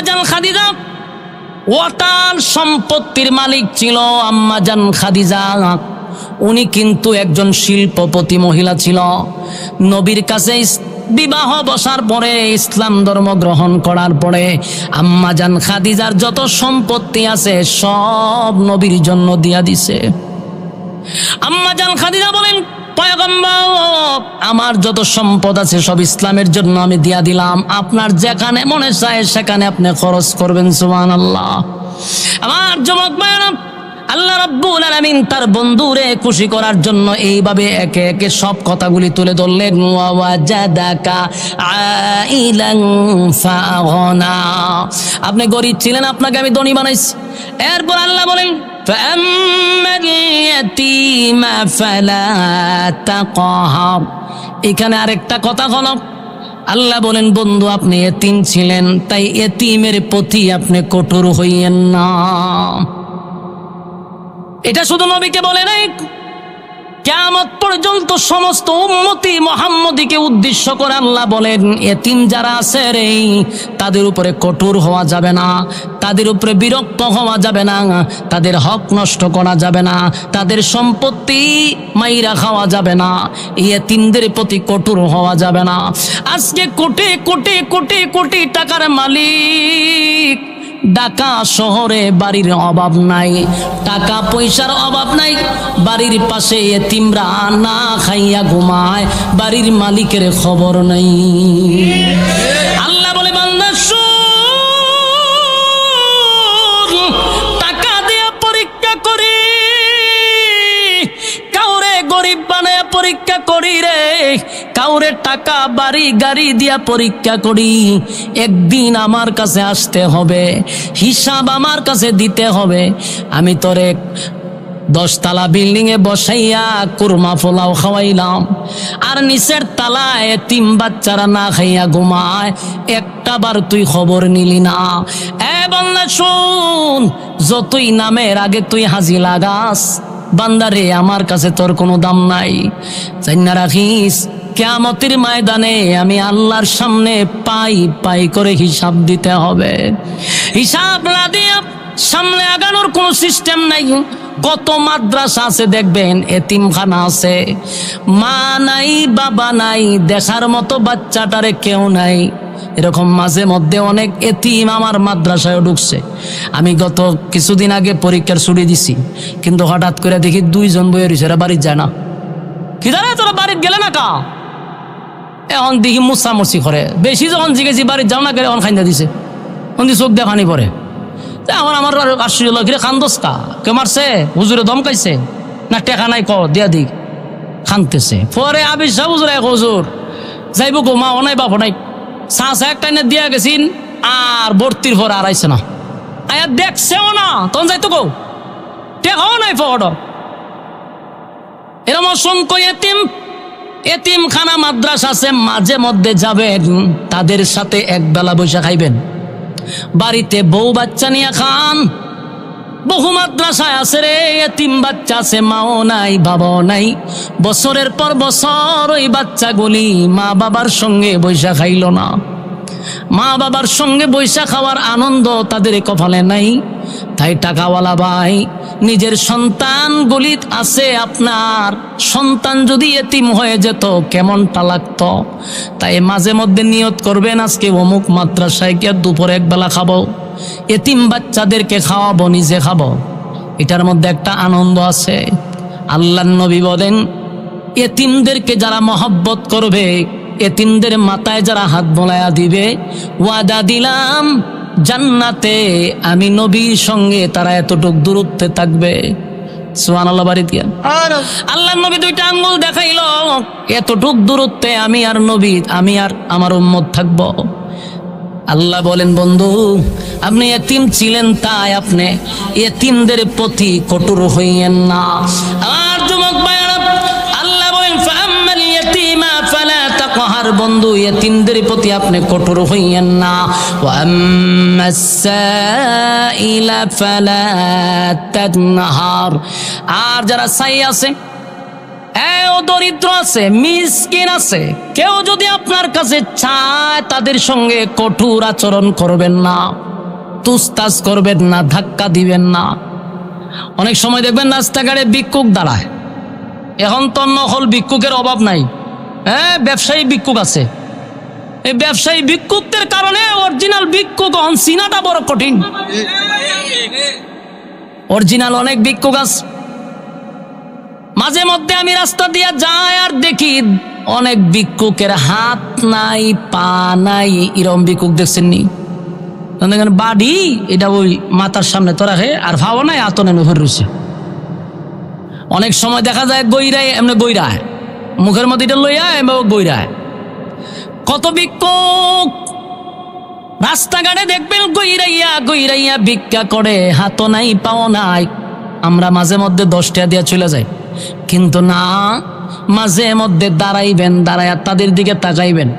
জান খাদিজা ওয়াটার সম্পত্তির মালিক ছিল। আম্মা জান খাদিজা উনি কিন্তু একজন শিল্পপতি মহিলা ছিল। নবীর কাছে বিবাহ বসার পরে, ইসলাম ধর্ম গ্রহণ করার পরে আম্মা জান খাদিজার যত সম্পত্তি আছে সব নবীর জন্য দিয়া দিছে। আম্মা জান খাদিজা বলেন, পয়গম্বর আমার যত সম্পদ আছে সব ইসলামের জন্য আমি দিয়া দিলাম, আপনার যেখানে মনে চায় সেখানে আপনি খরচ করবেন। সুবহানাল্লাহ। আমার যুবক ভাইরা, আল্লাহ রাব্বুল আলামিন তার বন্ধুরে খুশি করার জন্য এইভাবে একে একে সব কথাগুলি তুলে ধরলেন। ওয়াজাদাকা আইলান ফাগনা, আপনি গরীব ছিলেন, আপনাকে আমি ধনী বানাইছি। এরপর আল্লাহ বলেন, ফাআম্মাল ইয়াতীমা ফালা তাকহার। এখানে আরেকটা কথা হলো, আল্লাহ বলেন বন্ধু আপনি এতিম ছিলেন, তাই এতিমের প্রতি আপনি কঠোর হইয়েন না। এটা শুধু নবীকে বলে নাই, কিয়ামত পর্যন্ত সমস্ত উম্মতি মুহাম্মদীকে উদ্দেশ্য করে আল্লাহ বলেন, এতিম যারা আছে রে তাদের উপরে কঠোর হওয়া যাবে না, তাদের উপরে বিরক্ত হওয়া যাবে না, তাদের হক নষ্ট করা যাবে না, তাদের সম্পত্তি মাইরা খাওয়া যাবে না, এতিমদের প্রতি কঠোর হওয়া যাবে না। আজকে কোটি কোটি কোটি কোটি টাকার মালিক, ঢাকা শহরে বাড়ির অভাব নাই, টাকা পয়সার অভাব নাই, বাড়ির পাশে এতিমরা না খাইয়া ঘুমায়, বাড়ির মালিকের খবর নাই। আল্লাহ বলে, বান্দা শুন, টাকা দিয়া পরীক্ষা করি, কাউরে গরিব বানায় পরীক্ষা করি রে, কাউরে টাকা বাড়ি গাড়ি দিয়া পরীক্ষা করি। একদিন আমার কাছে আসতে হবে, হিসাব আমার কাছে দিতে হবে। আমি তোরে 10 তলা বিল্ডিং এ বসাইয়া কুরমা পোলাও খাওয়াইলাম, আর নিচের তালায় এতিম বাচ্চারা না খাইয়া ঘুমায়, একটা বার তুই খবর নিলি না। এ বান্দা শুন, যতই নামের আগে তুই হাজি লাগাস, বান্দারে আমার কাছে তোর কোনো দাম নাই। জান্না রাখিস, কিয়ামতের ময়দানে আমি আল্লাহর সামনে পাই পাই করে হিসাব দিতে হবে। হিসাব না দিয়ে সামনে আগানোর কোনো সিস্টেম নাই। কত মাদ্রাসা আছে দেখবেন, এতিমখানা আছে, মা নাই বাবা নাই, দেখার মতো বাচ্চাটারে কেউ নাই। এরকম মাঝে মধ্যে অনেক এতিম আমার মাদ্রাসায় ঢুকছে। আমি গত কিছুদিন আগে পরীক্ষার ছুটি দিছি, কিন্তু হঠাৎ করে দেখি 2 জন বইয়ের হিসেবে বাড়ির যায় না। কি জানে তোরা বাড়ির গেলে না কা? এখন দেখি মুসামুসি করে, বেশি যখন জিগেছি বাড়ির যাও না করে এখন খাইন্দা দিছে, দি চোখ দিয়ে পানি পরে। এখন আমার আশ্চর্য লাগে, খান্দোস কা কে মারছে? হুজুরে দমকাইছে না টেকা নাই, ক দিয়া দিক খানতেছে। পরে আবির হুজুর, এক হুজুর যাইব গো, মা নাই বাপ নাই, চা একটা দিয়া গেছিন, আর ভর্তির পর আর আইছে না, আয়া দেখছেও না, তখন যাইতো গো টেকাও নাই পড়। এরকম অসংখ্য এতিম, এতিমখানা মাদ্রাসা আছে, মাঝে মধ্যে যাবেন, তাদের সাথে একবেলা বসে খাইবেন। বাড়িতে বউ বাচ্চা নিয়ে খান। বহু মাদ্রাসায় আছে রে এতিম বাচ্চা আছে, মাও নাই বাবাও নাই, বছরের পর বছর ওই বাচ্চাগুলি মা বাবার সঙ্গে বৈশা খাইল না। মা বাবার সঙ্গে বৈশা খাওয়ার আনন্দ তাদের কপালে নাই। তাই টাকাওয়ালা ভাই, নিজের সন্তানগুলি আছে, আপনার সন্তান যদি এতিম হয়ে যেত কেমনটা লাগতো। তাই মাঝে মধ্যে নিয়ত করবেন, আজকে অমুক মাদ্রাসায় গিয়ে দুপুরে একবেলা খাবো, এতিম বাচ্চাদেরকে খাওয়াবো, নিজে খাবো। এটার মধ্যে একটা আনন্দ আছে। আল্লাহর নবী বলেন, এতিমদেরকে যারা মহব্বত করবে, এতিমদের মাথায় যারা হাত বোলায়া দিবে, ওয়াদা দিলাম জান্নাতে আমি নবীর সঙ্গে তারা এতটুক দূরত্বে থাকবে। সুবহানাল্লাহ, বাড়ি দিয়া আল্লাহর নবী 2টা আঙ্গুল দেখাইল, এতটুক দূরত্বে আমি আর নবী, আমি আর আমার উম্মত থাকব। আল্লাহ বলেন, বন্ধু আপনি এতিম ছিলেন, তাই আপনি এতিমদের প্রতি কঠোর হইয়েন না। আর যুবক ভাইরা, আল্লাহ বলেন, ফাআম্মাল ইয়াতীমা ফালা তাকহার, বন্ধু এতিমদের প্রতি আপনি কঠোর হইয়েন না। ওয়া আম্মাস সাইলা ফালা তানহার, আর যারা চাই আছে, ও দরিদ্র আছে, মিসকিন আছে, কেউ যদি আপনার কাছে চায় তাদের সঙ্গে কঠোর আচরণ করবেন না। তুস্তাস করবেন না, ধাক্কা দিবেন না। অনেক সময় দেখবেন রাস্তাঘাটে ভিক্ষুক দাঁড়ায়। এখন তো নকল ভিক্ষুকের অভাব নাই, হ্যাঁ, ব্যবসায়ী ভিক্ষুক আছে। এই ব্যবসায়ী ভিক্ষুকদের কারণে অরিজিনাল ভিক্ষুক চিনাটা বড় কঠিন। অরিজিনাল অনেক ভিক্ষুক আছে। মাঝে মধ্যে আমি রাস্তা দিয়ে যাই আর দেখি অনেক ভিক্ষুকের হাত নাই, পা নাই। এরকম ভিক্ষুক দেখছেন নি? বাড়ি এটা ওই মাথার সামনে তো রাখে, আর ভাবো নাই আতনে নুফের রয়েছে। অনেক সময় দেখা যায় গইরায়, এমনি গইরায় মুখের মধ্যে এটা লইয়া এমনি গইরায়। কত ভিক্ষুক রাস্তাঘাটে দেখবেন গইরাইয়া গইরাইয়া ভিক্ষা করে, হাতও নাই, পাও নাই। আমরা মাঝে মধ্যে 10 টাকা দিয়ে চলে যাই, কিন্তু না, মাঝে মধ্যে দাঁড়াইবেন, দাঁড়াইয়া তাদের দিকে তাকাইবেন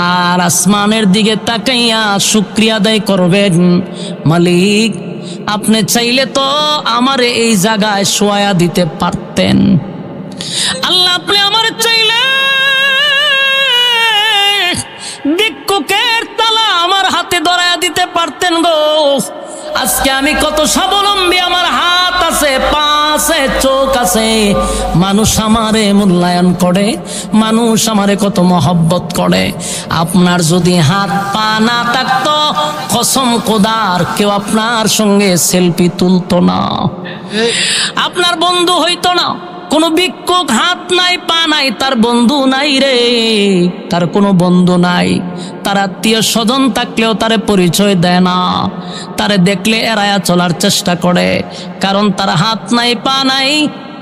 আর আসমানের দিকে তাকাইয়া শুকরিয়া আদায় করবেন, মালিক আপনি চাইলে তো আমারে এই জায়গায় শোয়া দিতে পারতেন। আল্লাহ আপনি আমার চাইলে ভিক্ষুকের তালা আমার হাতে ধরায়া দিতে পারতেন গো। আজকে আমি কত স্বাবলম্বী, আমার হাত আছে, পা আছে, চোখ আছে, মানুষ আমারে মূল্যায়ন করে, মানুষ আমারে কত মহব্বত করে। আপনার যদি হাত পা না থাকতো, কসম খোদার কেউ আপনার সঙ্গে সেলফি তুলতো না, আপনার বন্ধু হইতো না। কোনো ভিক্ষুক হাত নাই, পা নাই, তার বন্ধু নাই রে, তার কোনো বন্ধু নাই। তার আত্মীয় স্বজন থাকলেও তারে পরিচয় দেয় না, তারে দেখলে এড়ায়া চলার চেষ্টা করে, কারণ তার হাত নাই, পা নাই,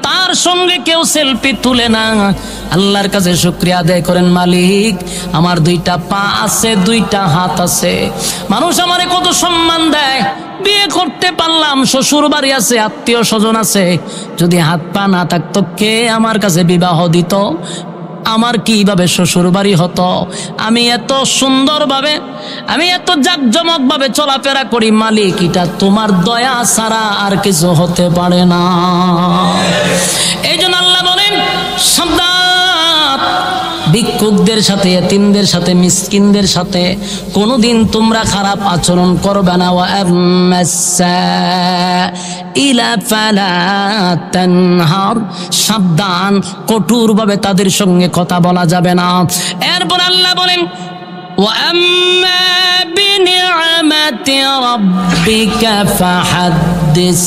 তার সঙ্গে কেউ সেলফি তুলে না। আল্লাহর কাছে শুকরিয়া আদায় করেন, মালিক আমার 2টা পা আছে, 2টা হাত আছে, মানুষ আমারে কত সম্মান দেয়। বিয়ে করতে পারলাম, শ্বশুর বাড়ি আছে, আত্মীয় স্বজন আছে, যদি হাত পা না থাকতো কে আমার কাছে বিবাহ দিত? আমার কিভাবে শ্বশুর বাড়ি হতো? আমি এত সুন্দরভাবে, আমি এত জাকজমক ভাবে চলাফেরা করি, মালিক এটা তোমার দয়া ছাড়া আর কিছু হতে পারে না। এই জন্য আল্লাহ বলেন, সাবধান, ভিক্ষুকদের সাথে, এতিমদের সাথে, মিসকিনদের সাথে কোনোদিন তোমরা খারাপ আচরণ করবে না। সাবধান, কঠোর ভাবে তাদের সঙ্গে কথা বলা যাবে না। এরপর আল্লাহ বলেন, وَأَمَّا بِنِعْمَةِ رَبِّكَ فَحَدِّثْ।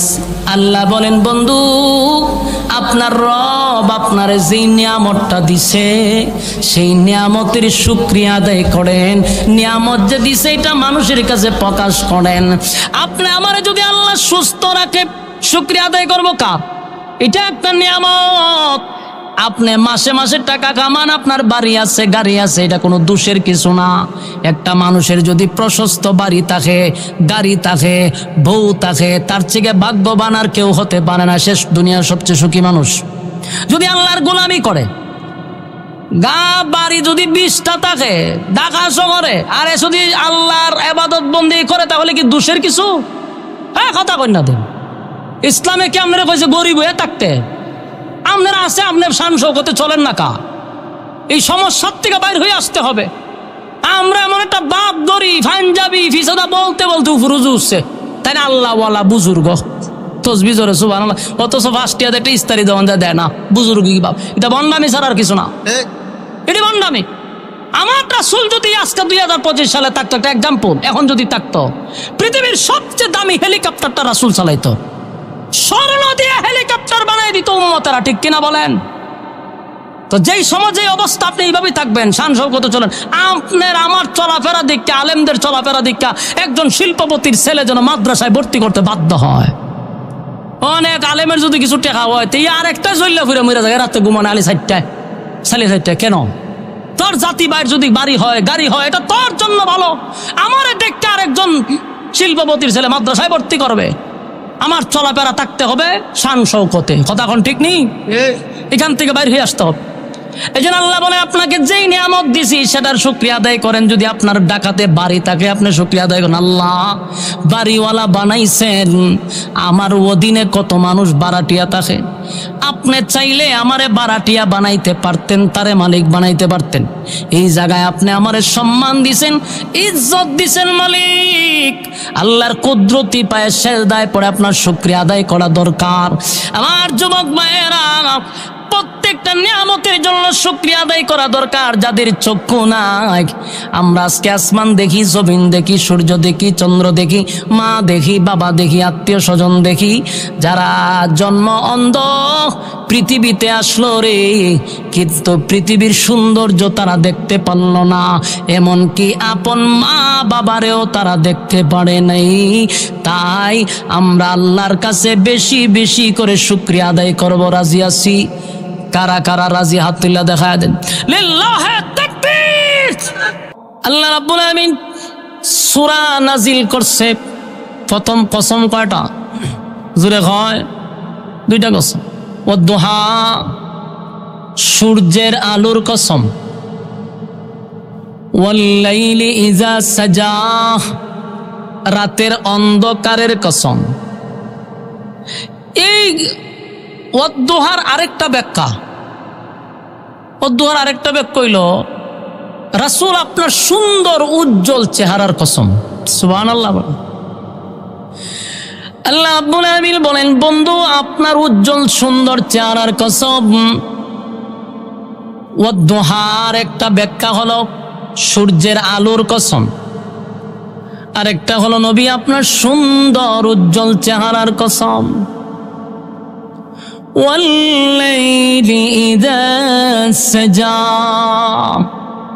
আল্লাহ বলেন, বন্ধু আপনার রব আপনার যেই নিয়ামতটা দিছে, সেই নিয়ামতের শুকরিয়া আদায় করেন। নিয়ামত যে দিছে এটা মানুষের কাছে প্রকাশ করেন। আপনি আমারে যদি আল্লাহ সুস্থ রাখে, শুকরিয়া আদায় করবো কার? এটা একটা নিয়ামত। আপনি মাসে মাসে টাকা কামান, আপনার বাড়ি আছে, গাড়ি আছে, এটা কোনো দোষের কিছু না। একটা মানুষের যদি প্রশস্ত বাড়ি থাকে, গাড়ি থাকে, বউ থাকে, তার থেকে ভাগ্যবান আর কেউ হতে পারে না। শেষ দুনিয়ার সবচেয়ে সুখী মানুষ যদি আল্লাহর গোলামি করে। বাড়ি যদি 20টা থাকে ঢাকা শহরে, আর যদি আল্লাহর ইবাদত বন্দেগি করে, তাহলে কি দোষের কিছু? হ্যাঁ, কথা কই না দেন। ইসলামে কি আপনারা কইছে গরিব হয়ে থাকতে? আপনারা আছে, আপনার শান শৌকতে চলেন না কা? এই সমস্যার থেকে বাইর হয়ে আসতে হবে। আমরা এমন একটা বাপ দরি পাঞ্জাবি ফিসাদা বলতে বলতে উপরে উঠছে, তাই না? আল্লাহওয়ালা বুজুর্গ তসবি জোরে সুবহানাল্লাহ, অথচ ফার্স্টিয়া একটা ইস্তারি দেওয়ান যা দেয় না। বুজুর্গ কি বাপ? এটা বন্ডামি ছাড়া আর কিছু না, এটি বন্ডামি। আমার রাসূল যদি আজকে 2025 সালে থাকতো, একটা এক্সাম্পল, এখন যদি থাকতো, পৃথিবীর সবচেয়ে দামি হেলিকপ্টারটা রাসূল চালাইতো, স্বর্ণ দিয়ে হেলিকপ্টার বানাই দিত উম্মতেরা, ঠিক কিনা বলেন? তো যেই সমাজে অবস্থা, আপনি এইভাবেই থাকবেন, শান শৌকতে চলেন। আপনার আমার চলাফেরা দিকটা, আলেমদের চলাফেরা দিকটা, একজন শিল্পপতির ছেলে যেন মাদ্রাসায় ভর্তি করতে বাধ্য হয়। অনেক আলেমের যদি কিছু টাকা হয়, তো আরেকটা চললে ফিরে মরে যায়, রাতে ঘুমানো আলি 4টায়, সালি 4টায়। কেন? তোর জাতি বাইর যদি বাড়ি হয়, গাড়ি হয়, এটা তোর জন্য ভালো। আমার দেখতে আরেকজন শিল্পপতির ছেলে মাদ্রাসায় ভর্তি করবে, আমার চলাফেরা থাকতে হবে শান শৌকতে। কথা এখন ঠিক নেই, এখান থেকে বাইরে হয়ে আসতে হবে। এই জন্য আল্লাহ বলে, আপনাকে যেই নিয়ামত দিছি সেটার শুকরিয়া আদায় করেন। যদি আপনার ডাকাতে বাড়ি থাকে, আপনি শুকরিয়া আদায় করেন। আল্লাহ বাড়িওয়ালা বানাইছেন, আমার অধীনে কত মানুষ বারাটিয়া থাকে। আপনি চাইলে আমারে বারাটিয়া বানাইতে পারতেন, তারে মালিক বানাইতে পারতেন। এই জায়গায় আপনি আমারে সম্মান দিছেন, ইজ্জত দিছেন, মালিক আল্লাহর কুদরতি পায়ে সেজদায় পড়ে আপনার শুকরিয়া আদায় করা দরকার। আমার যুবক ভাইয়েরা, প্রত্যেকটা নিয়ামতের জন্য শুকরিয়া আদায় করা দরকার। যাদের চক্ষু নাই, আমরা আজকে আসমান দেখি, জমিন দেখি, সূর্য দেখি, চন্দ্র দেখি, মা দেখি, বাবা দেখি, আত্মীয় স্বজন দেখি, যারা জন্ম অন্ধ পৃথিবীতে আসলো রে, কিন্তু পৃথিবীর সৌন্দর্য তারা দেখতে পারল না, এমনকি আপন মা বাবারেও তারা দেখতে পারে নাই। তাই আমরা আল্লাহর কাছে বেশি বেশি করে শুকরিয়া আদায় করব। রাজি আছি? কারা কারা রাজি? হাত তুলে দেখায় দেন। লিল্লাহি তাকবীর। আল্লাহ রাব্বুল আলামিন সূরা নাজিল করছে। প্রথম কসম কয়টা? জোরে হয়, দুইটা কসম। ওয়াদ-দুহা, সূর্যের আলোর কসম। ওয়াল-লাইলি ইযা সাজা, রাতের অন্ধকারের কসম। এই ওয়াদ-দুহার আরেকটা ব্যাখ্যা, ওয়াদ-দুহার আরেকটা ব্যাখ্যা হইল রাসূল আপনার সুন্দর উজ্জ্বল চেহারার কসম। সুবহানাল্লাহ। আল্লাহ রাব্বুল আলামিন বলেন, বন্ধু আপনার উজ্জ্বল সুন্দর চেহারার কসম। ওয়াদ-দুহার একটা ব্যাখ্যা হলো সূর্যের আলোর কসম, আরেকটা হলো নবী আপনার সুন্দর উজ্জ্বল চেহারার কসম। ওয়াল-লাইলি ইযা সাজা,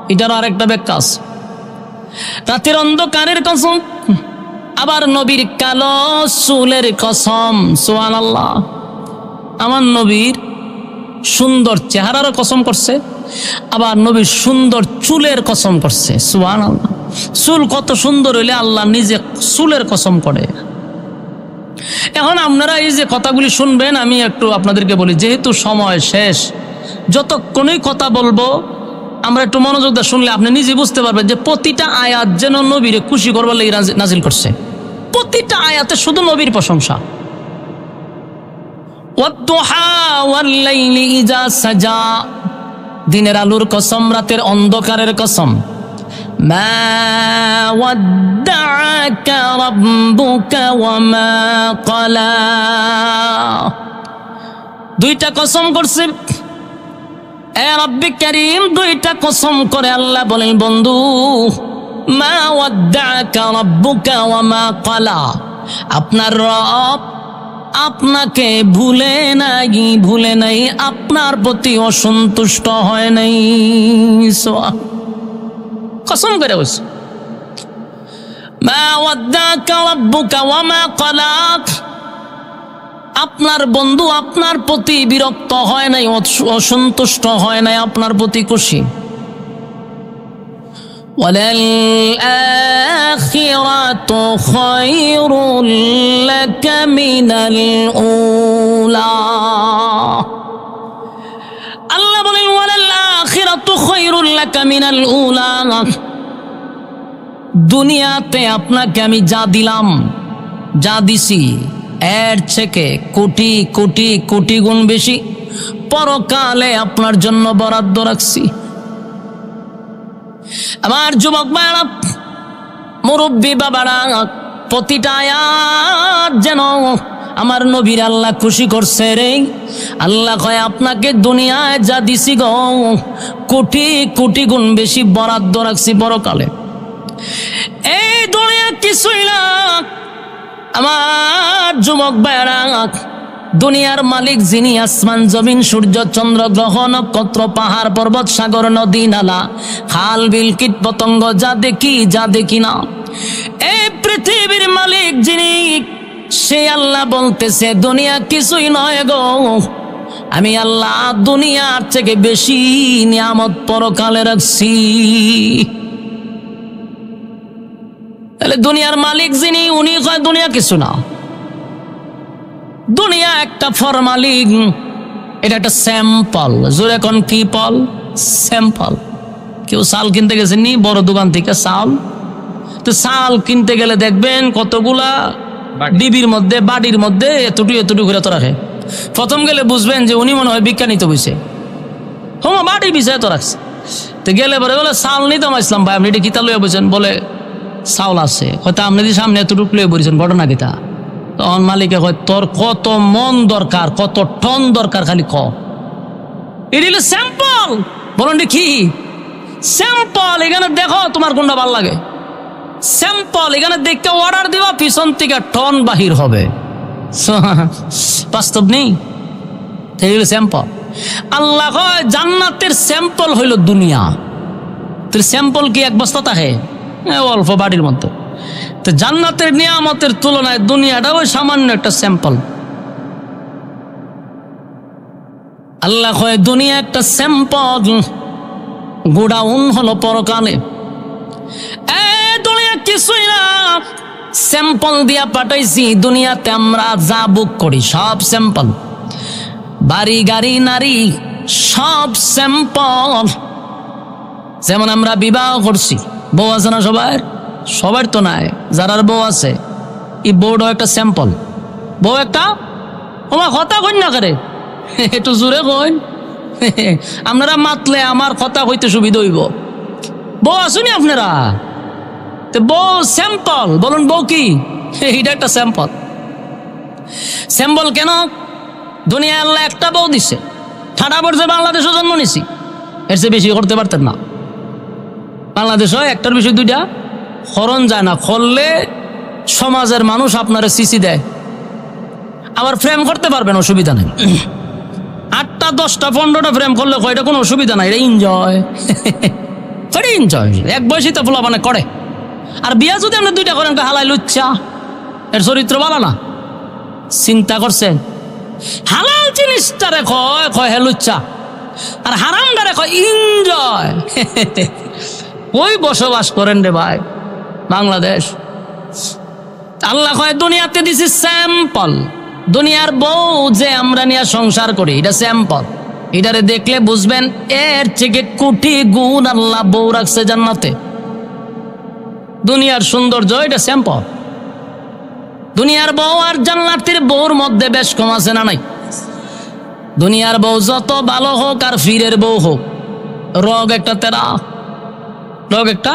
এটার আরেকটা ব্যাখ্যা আছে, রাতের অন্ধকারের কসম। আবার নবীর কালো চুলের কসম। সুবহানাল্লাহ। আমার নবীর সুন্দর চেহারারও কসম করছে, আবার নবীর সুন্দর চুলের কসম করছে। সুবহানাল্লাহ। চুল কত সুন্দর হইলে আল্লাহ নিজে চুলের কসম করে। এখন আপনারা এই যে কথাগুলি শুনবেন, আমি একটু আপনাদেরকে বলি, যেহেতু সময় শেষ, যতক্ষণই কথা বলবো আমরা একটু মনোযোগ দিয়ে শুনলে আপনি নিজে বুঝতে পারবেন যে প্রতিটা আয়াত যেন নবীরে খুশি করবার লাগি নাজিল করছে। প্রতিটা আয়াতে শুধু নবীর প্রশংসা। ওয়াদ-দুহা ওয়াল-লাইলি ইযা সাজা, দিনের আলোর কসম, রাতের অন্ধকারের কসম। মা ওয়াদ্দাআকা রাব্বুকা ওয়া মা ক্বালা, দুইটা কসম করছে এ রব্বি কারীম, দুইটা কসম করে আল্লাহ বলেন, বন্ধু মা ওয়াদ্দাআকা রাব্বুকা ওয়া মা ক্বালা, আপনার রব আপনাকে ভুলে নাই, আপনার প্রতি অসন্তুষ্ট হয় নাই। কসম করে বলছে, মা ওয়াদ্দাআকা রাব্বুকা ওয়া মা ক্বালা, আপনার বন্ধু আপনার প্রতি বিরক্ত হয় নাই, অসন্তুষ্ট হয় নাই, আপনার প্রতি খুশি। ওয়ালাল আখিরাতু খায়রুল লাকা মিনাল উলা, আল্লাহ বলেন ওয়ালাল আখিরাতু খায়রুল লাকা মিনাল উলা, দুনিয়াতে আপনাকে আমি যা দিলাম, যা দিছি, এর থেকে কোটি কোটি কোটি গুণ বেশি পরকালে আপনার জন্য বরাদ্দ রাখছি। আমার যুবক ভাইরা, মুরব্বী বাবারা, প্রতিটা আয়াত যেন আমার নবীর আল্লাহ খুশি করছে রে। আল্লাহ কয় আপনাকে দুনিয়ায় যা দিছি গো, কোটি কোটি গুণ বেশি বরাদ্দ রাখছি পরকালে। এই দুনিয়া কিছুই না আমার যুবক ভাইরা, দুনিয়ার মালিক যিনি, আসমান জমিন সূর্য চন্দ্র গ্রহ নক্ষত্র পাহাড় পর্বত সাগর নদী নালা খাল বিল কীট পতঙ্গ, যা দেখি না, এই পৃথিবীর মালিক যিনি, সে আল্লাহ বলতেছে দুনিয়া কিছুই নয় গো, আমি আল্লাহ দুনিয়ার থেকে বেশি নিয়ামত পরকালে রাখছি। তাহলে দুনিয়ার মালিক যিনি, উনি কয় দুনিয়া কিছু না, দুনিয়া একটা ফরমালিন, এটা একটা স্যাম্পল। জোরে কোন কি পল? স্যাম্পল। কেউ চাল কিনতে গেছেন নি বড় দোকান থেকে চাল, তো চাল কিনতে গেলে দেখবেন কতগুলা ডিবির মধ্যে, বাড়ির মধ্যে এতটু করে তো রাখে। প্রথম গেলে বুঝবেন যে উনি মনে হয় বিজ্ঞানী তো বুঝছে, হোমা বাড়ির বিষয়ে তো রাখছে। তো গেলে পরে বলে চাল নিতাম, ইসলাম ভাই আপনি এটা কিতা লইয়া বুঝছেন? বলে চাউল আছে, হয়তো আপনি যে সামনে এত টুকলে বলেছেন ঘটনা কিতা, তখন মালিকে কয় তোর কত মন দরকার, কত টন দরকার খালি ক। এটা হলো স্যাম্পল। বলুন কি স্যাম্পল? এখানে দেখো তোমার কোনটা ভালো লাগে। স্যাম্পল এখানে দেখতে অর্ডার দিবা, পিছন থেকে টন বাহির হবে। বাস্তব নেই, স্যাম্পল। আল্লাহ কয় জান্নাতের স্যাম্পল হইল দুনিয়া। তোর স্যাম্পল কি এক বস্তা থাকে? অল্প বাড়ির মতো। তো জান্নাতের নিয়ামতের তুলনায় দুনিয়াটা ওই সামান্য একটা স্যাম্পল। আল্লাহ কয় দুনিয়া একটা স্যাম্পল, গোডাউন হলো পরকালে। দুনিয়া কিছুই না, স্যাম্পল দিয়া পাঠাইছি। দুনিয়াতে আমরা যা বুক করি সব স্যাম্পল, বাড়ি গাড়ি নারী সব স্যাম্পল। যেমন আমরা বিবাহ করছি, বউ আছে না সবার? সবার তো নাই, যারার বউ আছে এই বউটা একটা স্যাম্পল। বউ একটা আমার কথা কই না করে, একটু জোরে কই। আপনারা মাতলে আমার কথা কইতে সুবিধা হইব। বউ আসুনি আপনারা? তো বউ স্যাম্পল। বলুন বউ কি? এইটা একটা স্যাম্পল। স্যাম্পল কেন? দুনিয়া আল্লাহ একটা বউ দিছে, ঠাডা পড়ছে বাংলাদেশও জন্ম নিছি, এর চেয়ে বেশি করতে পারতেন না। বাংলাদেশও একটার বেশি দুইটা হরণ যায় না, করলে সমাজের মানুষ আপনারা সিসি দেয়। আবার ফ্রেম করতে পারবেন, অসুবিধা নেই। 8টা 10টা 15টা ফ্রেম করলে এটা কোনো অসুবিধা নাই, এটা এনজয়। এনজয় এক বয়সী তো পোলা মানে করে। আর বিয়া যদি আপনি 2টা করেন, হালাই লুচ্চা, এর চরিত্র ভালো না। চিন্তা করছেন? হালাল জিনিসটারে কয় কয় হে লুচ্চা, আর হারামটারে কয় এনজয়। ওই বসবাস করেন রে ভাই বাংলাদেশ। আল্লাহ কয় দুনিয়াতে দিছি স্যাম্পল। দুনিয়ার বউ যে আমরা নিয়ে সংসার করি, এটা স্যাম্পল। এটারে দেখলে বুঝবেন এর থেকে কোটি গুণ আল্লাহ বউ রাখছে জান্নাতে। দুনিয়ার সৌন্দর্য এটা স্যাম্পল। দুনিয়ার বউ আর জান্নাতের বউর মধ্যে বেশ কম আছে না নাই? দুনিয়ার বউ যত ভালো হোক আর ফিরের বউ হোক, রগ একটা তেরা, রগ একটা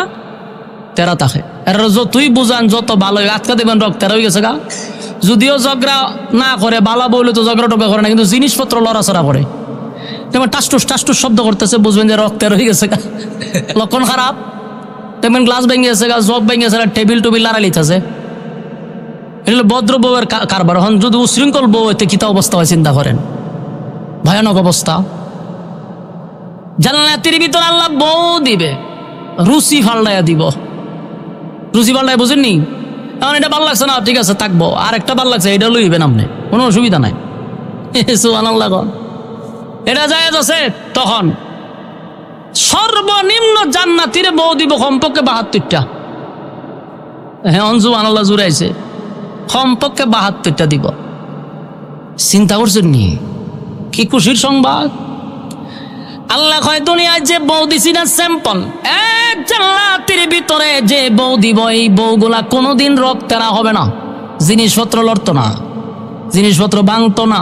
তেরা থাকে। এর যতই বুঝান যত ভালো, আজকে দেখবেন রগ তেরা হয়ে গেছে গা। যদিও ঝগড়া না করে, বালা বইলে তো ঝগড়া টগড়া করে না, কিন্তু জিনিসপত্র লড়াচড়া করে। যেমন টাসটুস টাসটুস শব্দ করতেছে, বুঝবেন যে রগ তেরা হয়ে গেছে গা, লক্ষণ খারাপ। দেখবেন গ্লাস ভেঙে গেছে গা, জগ ভেঙে গেছে, টেবিল টুবিল লড়াই লিখতেছে। এটা হলো ভদ্র বউয়ের কারবার। হন যদি উশৃঙ্খল বউ হইতে কিতা অবস্থা হয় চিন্তা করেন, ভয়ানক অবস্থা। জান্নাতের ভিতর আল্লাহ বউ দিবে, রুচি ফাল্টাইয়া দিব। রুচি ফাল্টাই বুঝেননি? এখন এটা ভালো লাগছে না, ঠিক আছে থাকবো, আর একটা ভালো লাগছে, এটা লইবেন আপনি, কোনো অসুবিধা নাই। সুবহানাল্লাহ। এটা জায়েজ আছে। তখন সর্বনিম্ন জান্নাতীর বউ দিব কমপক্ষে 72টা। হ্যাঁ সুবহানাল্লাহ জুড়াইছে, কমপক্ষে 72টা দিব। চিন্তা করছেন নি কি খুশির সংবাদ? আল্লাহ কয় দুনিয়ায় যে বউ দিছি না স্যাম্পল, জান্নাতের ভিতরে যে বউ দিব এই বউগুলা কোনোদিন রগ তেরা হবে না, জিনিসপত্র লড়তো না, জিনিসপত্র ভাঙতো না।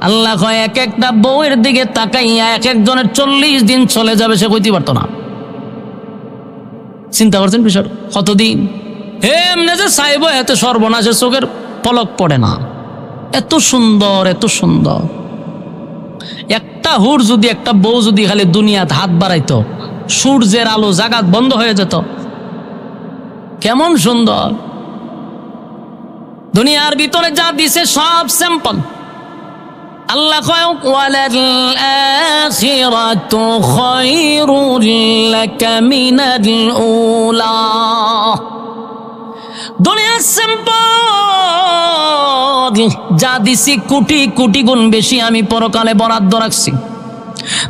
আল্লাহ কয় এক একটা বউয়ের দিকে তাকাইয়া এক একজনের 40 দিন চলে যাবে, সে কইতে পারতো না। চিন্তা করছেন বিষয় কতদিন? এমনি যে চাইব এত সর্বনাশের চোখের পলক পড়ে না। এত সুন্দর, এত সুন্দর। একটা হুর যদি, একটা বউ যদি খালি দুনিয়াত হাত বাড়াইতো, সূর্যের আলো জাগাত বন্ধ হয়ে যেত। কেমন সুন্দর! দুনিয়ার ভিতরে যা দিছে সব স্যাম্পল। আল্লাহ কয় ওয়ালাল আখিরাতু খায়রুল লাকা মিনাল উলা। দুনিয়ার স্যাম্পল যা দিছি কোটি কোটি গুণ বেশি আমি পরকালে বরাদ্দ রাখছি।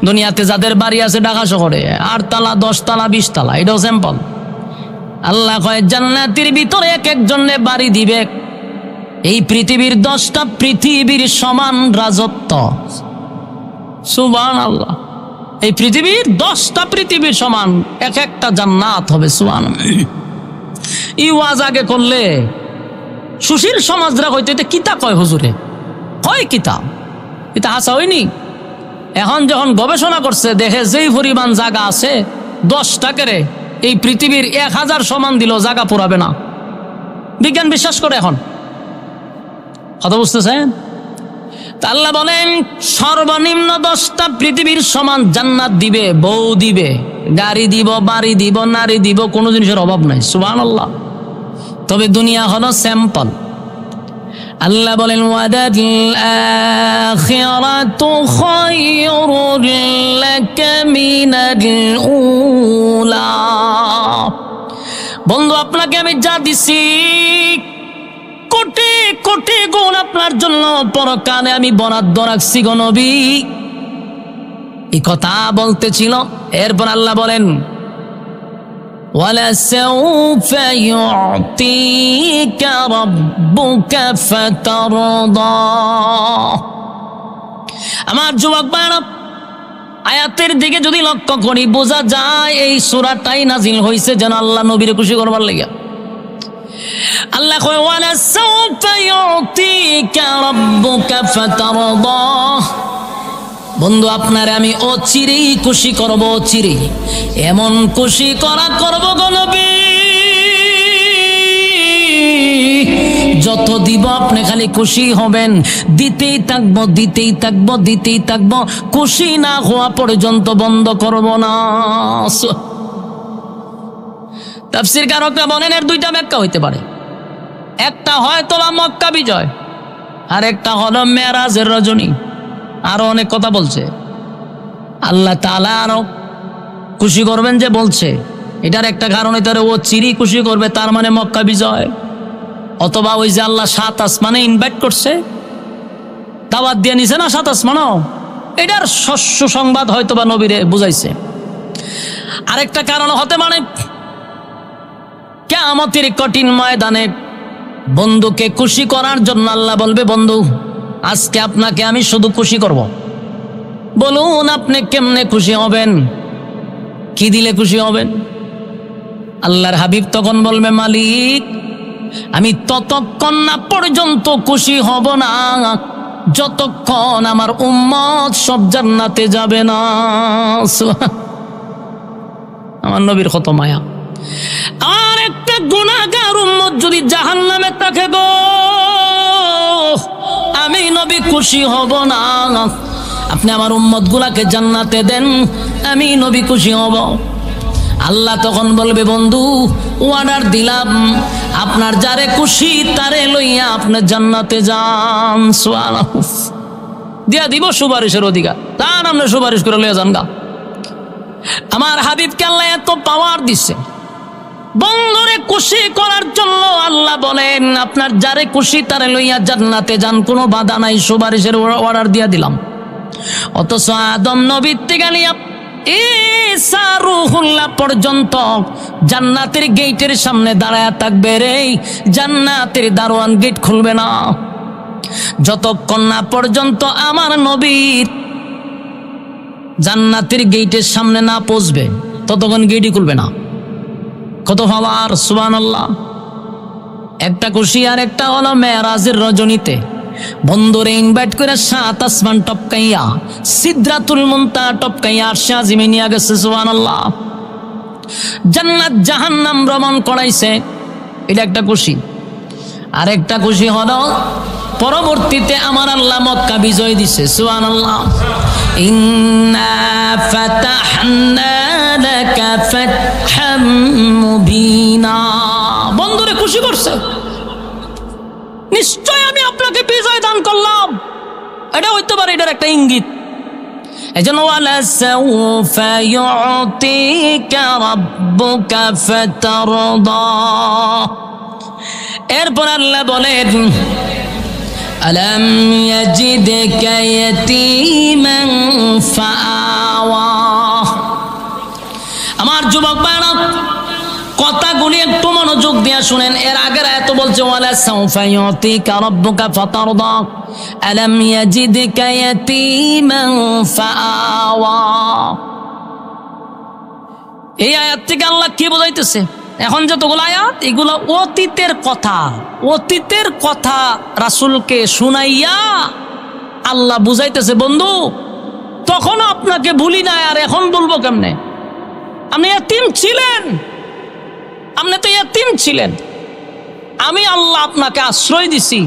দুনিয়াতে যাদের বাড়ি আছে ঢাকা শহরে 8 তালা 10 তালা 20 তালা, এটাও স্যাম্পল। আল্লাহ কয় জান্নাতের ভিতরে এক একজনে বাড়ি দিবে এই পৃথিবীর 10টা পৃথিবীর সমান রাজত্ব। সুবহানাল্লাহ। এই পৃথিবীর 10টা পৃথিবীর সমান এক একটা জান্নাত হবে। সুবহানাল্লাহ। ই ওয়াজ আগে করলে সুশীল সমাজরা হইতে কিতা কয় হুজুরে, কয় কিতা, এটা হাসা হয়নি। এখন যখন গবেষণা করছে দেখে যেই পরিমাণ জায়গা আছে 10 টাকারে এই পৃথিবীর 1000 সমান দিলেও জায়গা পুরাবে না। বিজ্ঞান বিশ্বাস করে এখন, কথা বুঝতেছেন? তা আল্লাহ বলেন সর্বনিম্ন 10টা পৃথিবীর সমান জান্নাত দিবে, বউ দিবে, গাড়ি দিব, বাড়ি দিব, নারী দিব, কোনো জিনিসের অভাব নাই। সুবহানাল্লাহ। তবে দুনিয়া হলো স্যাম্পল। আল্লাহ বলেন ওয়াদাল আখিরাতু খায়রুল লাকা মিনাল উলা। বন্ধু, আপনাকে আমি যা দিছি কোটি কোটি গুণ আপনার জন্য পরকালে আমি বরাদ্দ রাখছি গো নবী। এই কথা বলতেছিল। এরপর আল্লাহ বলেন ওয়ালাসাউফা ইউতিকা রাব্বুকা ফাতারদা। আমার যুবক ভাইরা, আয়াতের দিকে যদি লক্ষ্য করি বোঝা যায় এই সূরাটাই নাজিল হয়েছে যেন আল্লাহ নবীর খুশি করবার লাগা। আল্লাহ কয় ওয়ালাসাউফা ইউতিকা রাব্বুকা ফাতারদা। বন্ধু, আপনারে আমি অচিরেই খুশি করব, অচিরেই এমন খুশি করব গো নবী, যত দিব আপনি খালি খুশি হবেন। দিতেই থাকবো, দিতেই থাকবো, দিতেই থাকবো, খুশি না হওয়া পর্যন্ত বন্ধ করব না। তাফসীর কারকরা বলেন এর দুইটা ব্যাখ্যা হইতে পারে। একটা হয়তো মক্কা বিজয়, আর একটা হলো মেরাজের রজনী। আরো অনেক কথা বলছে আল্লাহ তাআলা, আরো খুশি করবেন যে বলছে, এটার একটা কারণ হইতে পারে ও চিরি খুশি করবে, তার মানে মক্কা বিজয়। অথবা ওই যে আল্লাহ 7 আসমানে ইনভাইট করছে, দাওয়াত দিয়ে নিছে না 7 আসমানও, এটার শস্য সংবাদ হয়তো বা নবীরে বুঝাইছে। আরেকটা কারণ হতে পারে কিয়ামতের কঠিন ময়দানে বন্ধুকে খুশি করার জন্য আল্লাহ বলবে বন্ধু আজকে আপনাকে আমি শুধু খুশি করব। বলুন আপনি কেমনে খুশি হবেন, কি দিলে খুশি হবেন? আল্লাহর হাবিব তখন বলবে মালিক আমি ততক্ষণ না পর্যন্ত খুশি হব না যতক্ষণ আমার উম্মত সব জান্নাতে যাবে না। আমার নবীর কত মায়া। আর একটা গুনাহগার উম্মত যদি জাহান্নামে থাকে গো, আমি নবী খুশি হব না। আপনি আমার উম্মত গুলাকে জান্নাতে দেন, আমি নবী খুশি হব। আল্লাহ তখন বলবে বন্ধু অর্ডার দিলাম, আপনার যারে খুশি তারে লইয়া আপনি জান্নাতে যান। সুবহানাল্লাহ। দিয়া দিব সুপারিশের অধিকার, তার আপনি সুপারিশ করে লইয়া যান গা। আমার হাবিবকে আল্লাহ এত পাওয়ার দিচ্ছে বন্ধুরে খুশি করার জন্য। আল্লাহ বলেন আপনার যারে খুশি তারে লইয়া জান্নাতে যান, কোনো বাধা নাই, সুপারিশের অর্ডার দিয়া দিলাম। অথচ আদম নবীর থেকে নিয়া ঈসা রূহুল্লাহ পর্যন্ত জান্নাতের গেটের সামনে দাঁড়ায়া থাকবে রে, জান্নাতের দারোয়ান গেট খুলবে না যতক্ষণ না পর্যন্ত আমার নবীর জান্নাতের গেটের সামনে না পৌঁছবে, ততক্ষণ গেটই খুলবে না। কত পাওয়ার! সুবহানাল্লাহ। একটা খুশি আর একটা হলো মেরাজের রজনীতে বন্ধুরে ইনভাইট করে 7 আসমান টপকাইয়া সিদরাতুল মুনতাহা টপকাইয়া আরশে আজিমে নিয়ে গেছে। সুবহানাল্লাহ। জান্নাত জাহান্নাম ভ্রমণ করাইছে, এটা একটা খুশি। আর একটা খুশি হলো পরবর্তীতে আমার আল্লাহ মক্কা বিজয় দিছে। সুবহানাল্লাহ। ইন্না ফাতাহনা লাকা ফাতহাম মুবিনা। বন্ধুরে খুশি করছে, নিশ্চয় আমি আপনাকে বিজয় দান করলাম, এটা হইতে পারে এটার একটা ইঙ্গিত। এজন্য ওয়ালাসাউফা ইউতিকা রাব্বুকা ফাতারদা। এরপর আল্লাহ বলেন আলাম ইয়াজিদকা ইয়াতীমান ফাআওয়া। আমার যুবক ভাইরা কথাগুলি একটু মনোযোগ দিয়ে শুনেন। এর আগের আয়াত বলছে ওয়ালাসাউফা ইউতিকা রাব্বুকা ফাতারদা আলাম ইয়াজিদকা ইয়াতীমান ফাআওয়া। এই আয়াত থেকে আল্লাহ কি বোঝাইতেছে? এখন যতগুলো আয়াত এগুলো অতীতের কথা, অতীতের কথা রাসূলকে শুনাইয়া আল্লাহ বুঝাইতেছে বন্ধু তখনও আপনাকে ভুলি নাই, আর এখন বলবো কেমনে? আপনি ইতিম ছিলেন, আপনি তো ইতিম ছিলেন, আমি আল্লাহ আপনাকে আশ্রয় দিছি।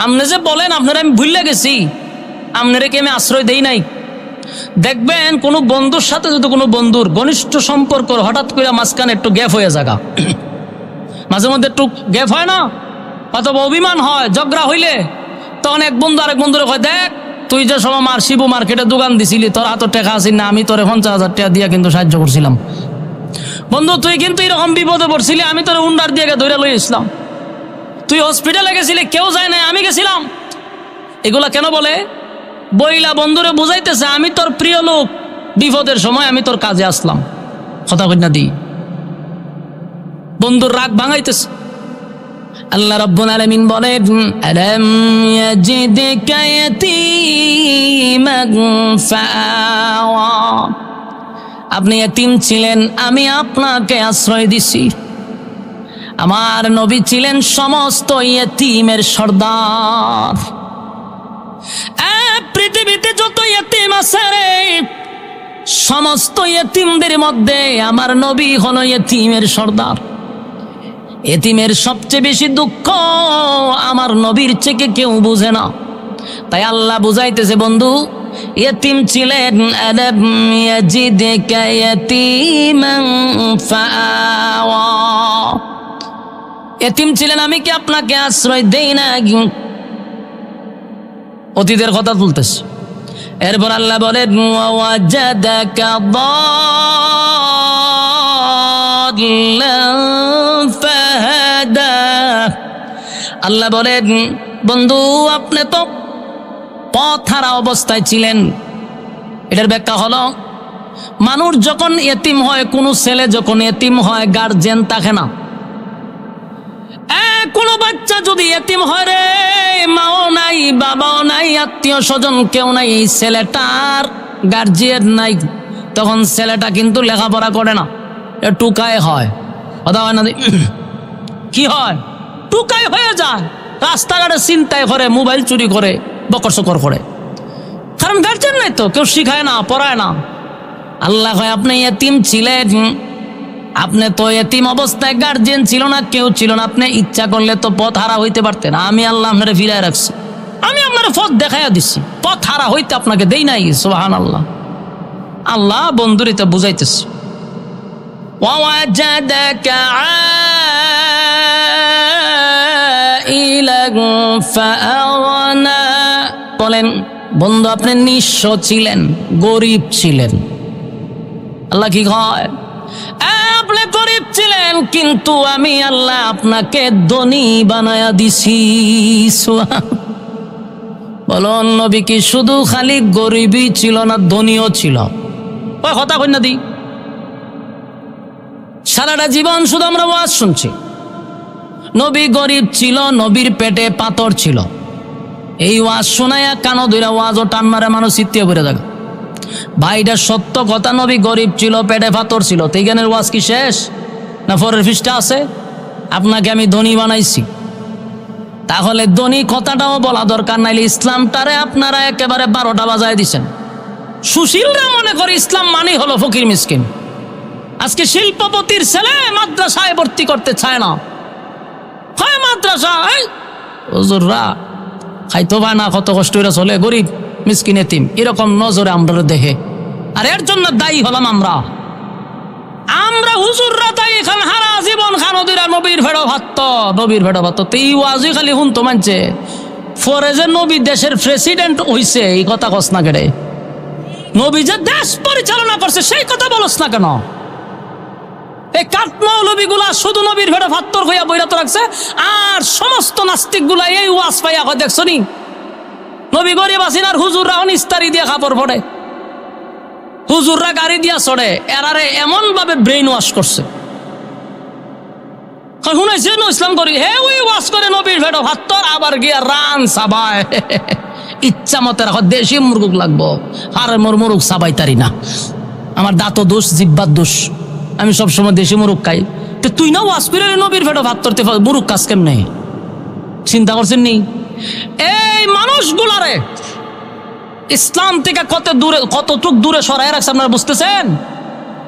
আপনি যে বলেন আপনারা আমি ভুলে গেছি, আপনারা কি আমি আশ্রয় দেই নাই? দেখবেন কোনো বন্ধুর সাথে যদি কোনো বন্ধুর ঘনিষ্ঠ সম্পর্ক হঠাৎ করে মাঝখানে একটু গ্যাপ হয়ে যাগা, মাঝে মধ্যে একটু গ্যাপ হয় না, অথবা অভিমান হয়, ঝগড়া হইলে তখন এক বন্ধু আরেক বন্ধুরে কয়, দেখ তুই যে সময় শিবু মার্কেটে দোকান দিছিলি, তোর হাতে টাকা আসিস না, আমি তোরে 50,000 টাকা দিয়ে কিন্তু সাহায্য করছিলাম। বন্ধু তুই কিন্তু এরকম বিপদে পড়ছিলি, আমি তোরে উন্ডার দিয়ে ধরে লই আসলাম। তুই হসপিটালে গেছিলি, কেউ যায় না, আমি গেছিলাম। এগুলা কেন বলে? বইলা বন্ধুরে বুঝাইতেছে আমি তোর প্রিয় লোক, বিপদের সময় আমি তোর কাজে আসলাম। কথা কই না দি? বন্ধুর রাগ ভাঙাইতেছে। আল্লাহ রাব্বুল আলামিন বলেন, আলাম ইয়াজিদকা ইয়াতীমান ফাআওয়া, আপনি ইতিম ছিলেন, আমি আপনাকে আশ্রয় দিছি। আমার নবী ছিলেন সমস্ত ইতিমের সর্দার। পৃথিবীতে যত ইতিম আছে রে, সমস্ত ইতিমদের মধ্যে আমার নবী হলো ইতিমের সর্দার। এতিমের সবচেয়ে বেশি দুঃখ আমার নবীর থেকে কেউ বুঝে না। তাই আল্লাহ বুঝাইতেছে, বন্ধু ইতিম ছিলেন, আলাম ইয়াজিদকা ইয়াতীমান ফাআওয়া, ইতিম ছিলেন, আমি কি আপনাকে আশ্রয় দেই না? অতীতের কথা তুলতেছে। এরপর আল্লাহ বলেন, ওয়াজাদাকা দাল্লান ফাহাদা, আল্লাহ বলেন বন্ধু আপনি তো পথহারা অবস্থায় ছিলেন। এটার ব্যাখ্যা হলো, মানুষ যখন এতিম হয়, কোনো ছেলে যখন এতিম হয়, গার্জেন থাকে না। কোনো বাচ্চা যদি এতিম হয় রে, মাও নাই, বাবাও নাই, আত্মীয় স্বজন কেউ নাই, এই ছেলেটার গার্জিয়ান নাই, তখন ছেলেটা কিন্তু লেখাপড়া করে না, টুকায় হয়। কথা হয় না? কি হয়? টুকায় হয়ে যায়, রাস্তাঘাটে চিন্তায় করে, মোবাইল চুরি করে, বকর সকর করে, কারণ গার্জেন নাই তো, কেউ শিখায় না, পড়ায় না। আল্লাহ হয় আপনি এতিম ছিলেন, আপনি তো এতিম অবস্থায় গার্জেন ছিল না, কেউ ছিল না, আপনি ইচ্ছা করলে তো পথ হারা হইতে পারতেন। আমি আল্লাহ আপনারে ফিরায় রাখছি, আমি আপনার পথ দেখাইয়া দিচ্ছি, পথ হারা হইতে আপনাকে দেই নাই। সুবহানাল্লাহ। আল্লাহ বন্ধুরিতে বুঝাইতেছে, ওয়াজাদাকা আইলান ফাআগনা, বলেন বন্ধু আপনি নিঃস্ব ছিলেন, গরিব ছিলেন। আল্লাহ কি কয়? আপনি গরিব ছিলেন, কিন্তু আমি আল্লাহ আপনাকে ধনী বানায়া দিছি। বলুন নবী কি শুধু খালি গরিবই ছিল না, ধনীও ছিল? ওই কথা কই না দি? সারাটা জীবন শুধু আমরা ওয়াজ শুনছি, নবী গরিব ছিল, নবীর পেটে পাথর ছিল। এই ওয়াজ শোনায়া কানো ধইরা ওয়াজও টান মারে, মানুষ চিত্তে পড়ে থাকে। ভাইটা সত্য কথা, নবী গরিব ছিল, পেটে পাথর ছিল। তো এইখানের ওয়াজ কি শেষ না পরের পৃষ্ঠা আছে? আপনাকে আমি ধনী বানাইছি, তাহলে ধনী কথাটাও বলা দরকার, নাইলে ইসলামটারে আপনারা একেবারে 12টা বাজায় দিচ্ছেন। সুশীলরা মনে করে ইসলাম মানেই হলো ফকির মিসকিন। আজকে শিল্পপতির ছেলে মাদ্রাসায় ভর্তি করতে চায় না, হয় মাদ্রাসা হুজুররা খাইতো পায় না, কত কষ্ট করে চলে, গরিব মিসকিন এতিম, এরকম নজরে আমরা দেখে। আর এর জন্য দায়ী হলাম আমরা হুজুররা দায়ী। খান হারা জীবন খানদিরা নবীর ভেড়ো ভাত, নবীর ভেড়ো ভাত। তো এই ওয়াজই খালি শুনতো মানছে, পরে যে নবী দেশের প্রেসিডেন্ট হইছে এই কথা কস না কেড়ে? নবী যে দেশ পরিচালনা করছে সেই কথা বলস না কেন? এই কাঠমৌলবী গুলা শুধু নবীর ভেড়ো ভাত্তর হইয়া বইরাত রাখছে, আর সমস্ত নাস্তিক গুলা এই ওয়াজ পাইয়া হয় দেখছো নি নবী গরিব আছেন, আর হুজুররা ইস্তারি দিয়ে কাপড় পড়ে, হুজুররা গাড়ি দিয়া চড়ে। এরারে এমন ভাবে ব্রেইন ওয়াশ করছে, শুনাইছে ইসলাম করি, হে ওই ওয়াশ করে নবীর ভেড়ো ভাত্তর, আবার গিয়া রান সাবায় ইচ্ছা মতে রাখো, দেশি মুরগুক লাগবো, আর মোর মুরুখ সাবাই তারি না, আমার দাঁতও দোষ, জিব্বার দোষ, আমি সবসময় দেশি মুরুখ খাই। তো তুই না ওয়াশ করে নবীর ভেড়ো ভাত্তরতে মুরুখ কাজ কেমনে? চিন্তা করছেন নি? এই মানুষগুলারে ইসলাম থেকে কতটুক দূরে সরাই রাখছে আপনারা বুঝতেছেন?